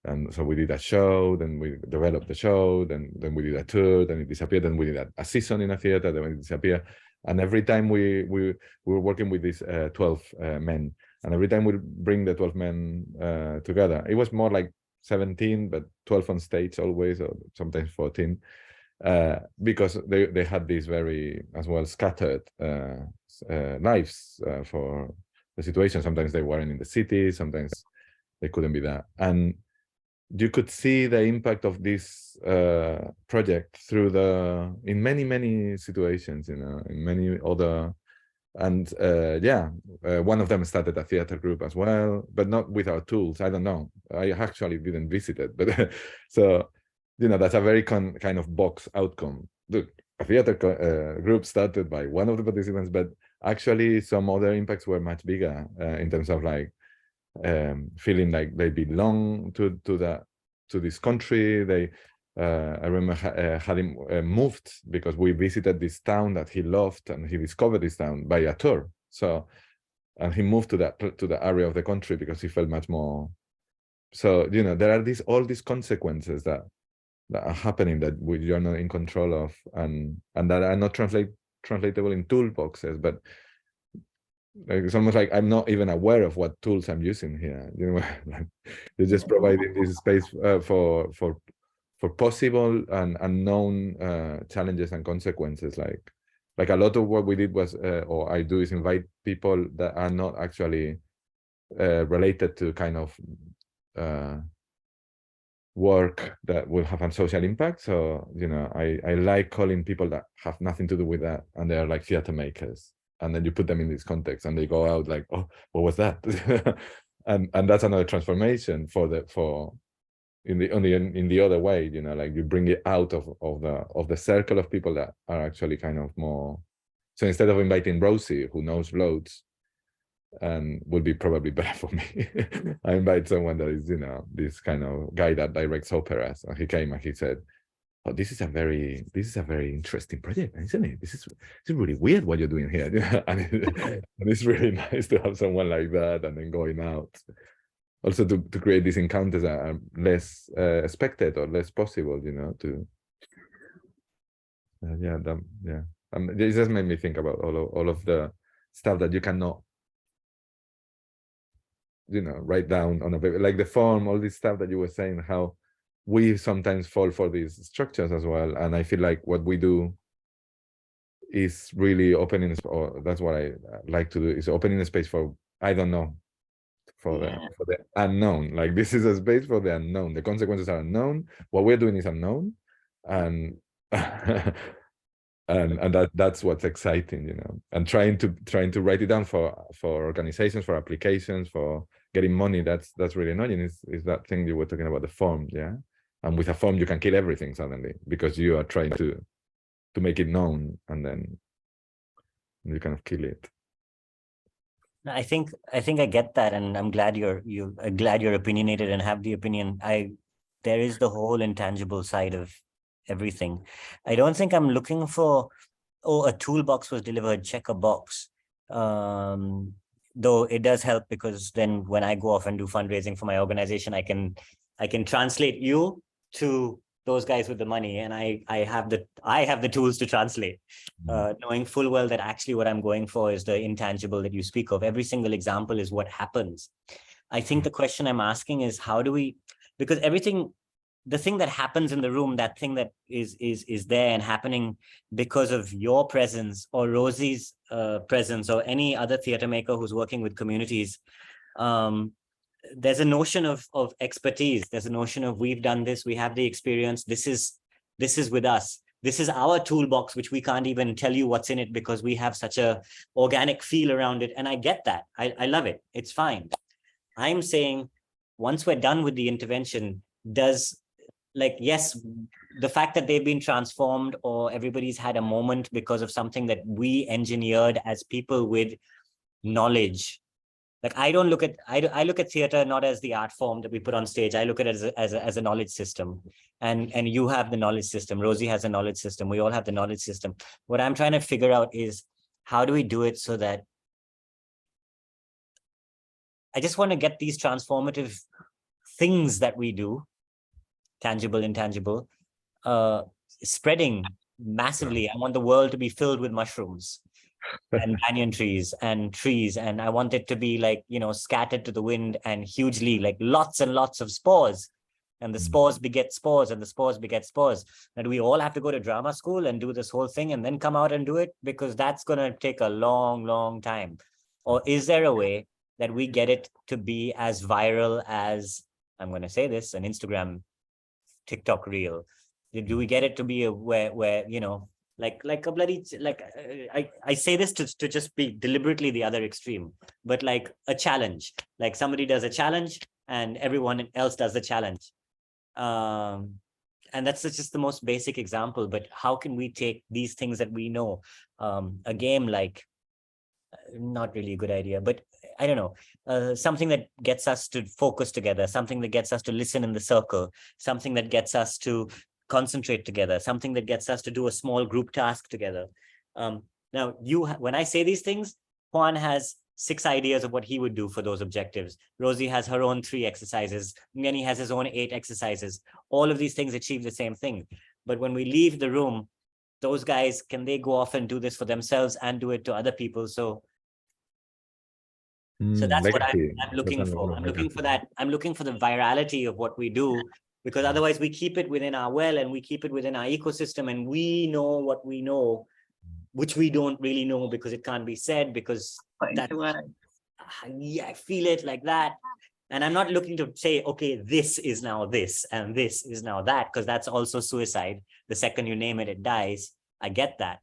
And so we did a show, then we developed the show, then we did a tour, then it disappeared, then we did a season in a theater, then it disappeared. And every time we were working with these 12 men, and every time we bring the 12 men together, it was more like 17, but 12 on stage always, or sometimes 14, because they had these very, as well, scattered lives for the situation. Sometimes they weren't in the city, sometimes they couldn't be there. And you could see the impact of this project in many situations, in many other, and one of them started a theater group as well, but not with our tools. I don't know. I actually didn't visit it, but so that's a very kind of box outcome. Look, a theater group started by one of the participants, but actually some other impacts were much bigger in terms of like feeling like they belong to this country. I remember had him moved because we visited this town that he loved, and he discovered this town by a tour. So, and he moved to the area of the country because he felt much more. So there are all these consequences that are happening that you're not in control of, and that are not translatable in toolboxes, but it's almost like I'm not even aware of what tools I'm using here. Like you're just providing this space for possible and unknown challenges and consequences. Like a lot of what we did was, or I do, is invite people that are not actually related to kind of work that will have a social impact. So I like calling people that have nothing to do with that, and they're like theater makers. And then you put them in this context and they go out like, oh, what was that? and that's another transformation in the other way, like you bring it out of the circle of people that are actually kind of more. So instead of inviting Rosie, who knows loads and would be probably better for me, I invite someone that is, this kind of guy that directs operas. And he came and he said, oh, this is a very interesting project, isn't it? It's really weird what you're doing here. and it's really nice to have someone like that, and then going out. Also to create these encounters that are less expected or less possible, to it just made me think about all of the stuff that you cannot write down on a paper, like the form, all this stuff that you were saying, how we sometimes fall for these structures as well. And I feel like what we do is really opening, or that's what I like to do, is opening a space for, I don't know, for the unknown. Like this is a space for the unknown. The consequences are unknown. What we're doing is unknown, and and that's what's exciting, And trying to write it down for organizations, for applications, for getting money. That's really annoying. Is that thing you were talking about, the form, yeah? And with a form, you can kill everything suddenly because you are trying to make it known, and then you kind of kill it. I think I get that, and I'm glad you're opinionated and have the opinion. There is the whole intangible side of everything. I don't think I'm looking for, a toolbox was delivered, check a box. Though it does help, because then when I go off and do fundraising for my organization, I can translate you to those guys with the money, and I have the tools to translate, knowing full well that actually what I'm going for is the intangible that you speak of. Every single example is what happens. I think the question I'm asking is, how do we, because the thing that happens in the room, that thing that is there and happening because of your presence or Rosie's presence or any other theater maker who's working with communities, there's a notion of expertise. There's a notion of, we've done this, we have the experience, this is with us. this is our toolbox, which we can't even tell you what's in it because we have such a organic feel around it. And I get that. I love it. It's fine. I'm saying once we're done with the intervention, yes, the fact that they've been transformed or everybody's had a moment because of something that we engineered as people with knowledge. Like I look at theater not as the art form that we put on stage. I look at it as a knowledge system, and you have the knowledge system. Rosie has a knowledge system. We all have the knowledge system. What I'm trying to figure out is how do we do it so that I just want to get these transformative things that we do, tangible, intangible, spreading massively. I want the world to be filled with mushrooms and banyan trees, and I want it to be like, scattered to the wind and hugely, like lots and lots of spores, and the spores beget spores, and the spores beget spores. And we all have to go to drama school and do this whole thing and then come out and do it, because that's going to take a long, long time. Or is there a way that we get it to be as viral as, I'm going to say this, an Instagram, TikTok reel? Do we get it to be where like a bloody, I say this to just be deliberately the other extreme, but like a challenge, like somebody does a challenge and everyone else does the challenge. And that's just the most basic example, but how can we take these things that we know, a game like, not really a good idea, but I don't know, something that gets us to focus together, something that gets us to listen in the circle, something that gets us to concentrate together, something that gets us to do a small group task together. Now, when I say these things, Juan has 6 ideas of what he would do for those objectives. Rosie has her own 3 exercises. Ngeni has his own 8 exercises. All of these things achieve the same thing. But when we leave the room, those guys, can they go off and do this for themselves and do it to other people? So that's what I'm looking for. I'm looking for that. I'm looking for the virality of what we do, because otherwise we keep it within our well and we keep it within our ecosystem, and we know what we know, which we don't really know because it can't be said, because I feel it like that. And I'm not looking to say, okay, this is now this and this is now that, because that's also suicide. The second you name it, it dies. I get that.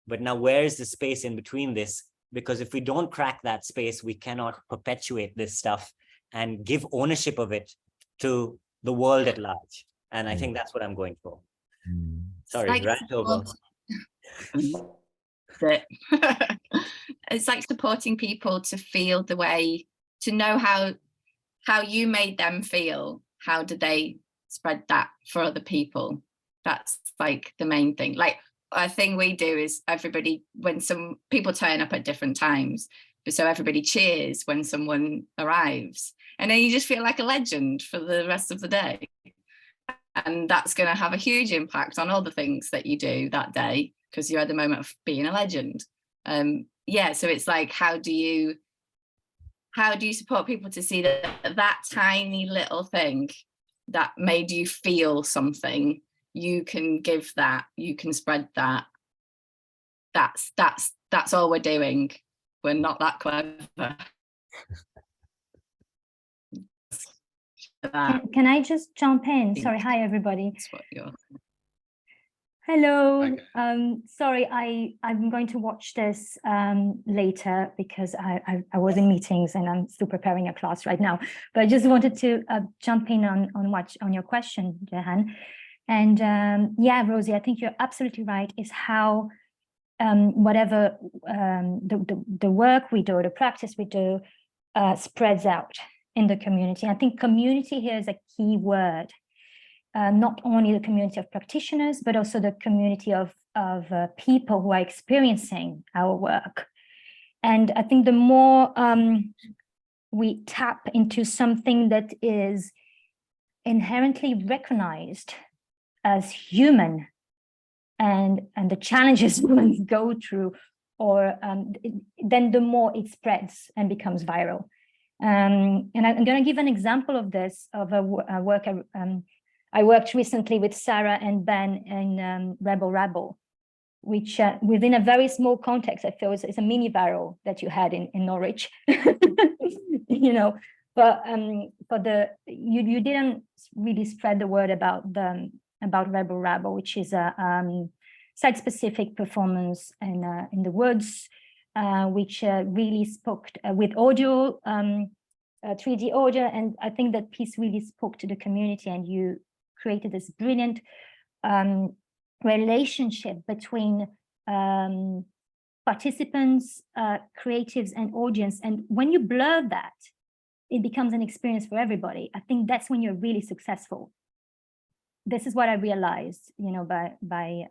But now where's the space in between this? Because if we don't crack that space, we cannot perpetuate this stuff and give ownership of it to the world at large. And I think that's what I'm going for. Sorry, rant over. It's like supporting people to feel the way, to know how you made them feel. How do they spread that for other people? That's like the main thing. Like, a thing we do is when some people turn up at different times, so everybody cheers when someone arrives, and then you just feel like a legend for the rest of the day. And that's going to have a huge impact on all the things that you do that day, because you're at the moment of being a legend. So it's like, how do you support people to see that tiny little thing that made you feel something? You can give that, you can spread that. That's all we're doing. We're not that clever. Can I just jump in? Sorry, hi everybody. Hello. Sorry, I'm going to watch this later because I was in meetings and I'm still preparing a class right now. But I just wanted to jump in on your question, Jehan. And yeah, Rosie, I think you're absolutely right, is how whatever the work we do, the practice we do, spreads out in the community. I think community here is a key word, not only the community of practitioners, but also the community of people who are experiencing our work. And I think the more we tap into something that is inherently recognized as human, and the challenges humans go through, or then the more it spreads and becomes viral. And I'm going to give an example of this, of a work I worked recently with Sarah and Ben in Rebel Rabble, which within a very small context, I feel is a mini viral that you had in Norwich, you know. But you didn't really spread the word about Rebel Rabble, which is a site-specific performance in the woods, which really spoke with audio, 3D audio, and I think that piece really spoke to the community, and you created this brilliant relationship between participants, creatives, and audience. And when you blur that, it becomes an experience for everybody. I think that's when you're really successful. This is what I realized, you know, by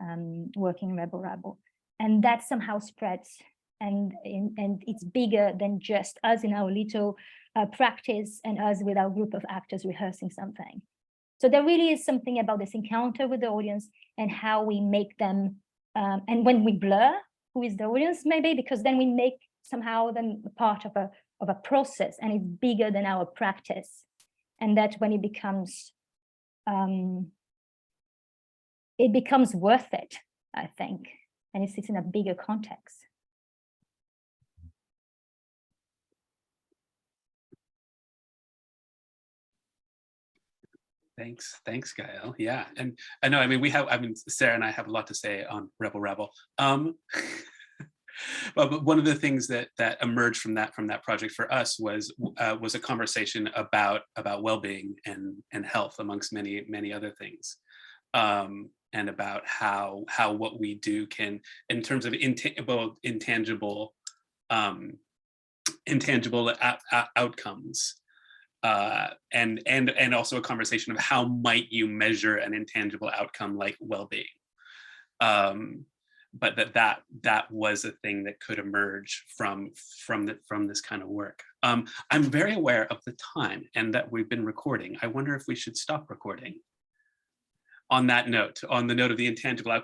working in Rebel Rabble, and that somehow spreads, and it's bigger than just us in our little practice and us with our group of actors rehearsing something. So there really is something about this encounter with the audience and how we make them, and when we blur who is the audience, maybe, because then we make somehow them part of a process, and it's bigger than our practice, and that when it becomes worth it, I think, and it sits in a bigger context. Thanks, Gael. Yeah, and I know, I mean, Sarah and I have a lot to say on Rebel Rabble. But one of the things that emerged from that project for us was a conversation about well-being and health, amongst many other things, and about how what we do can, in terms of intangible outcomes. And also a conversation of how might you measure an intangible outcome like well-being, but that was a thing that could emerge from this kind of work. I'm very aware of the time and that we've been recording. I wonder if we should stop recording. On that note, on the note of the intangible outcome.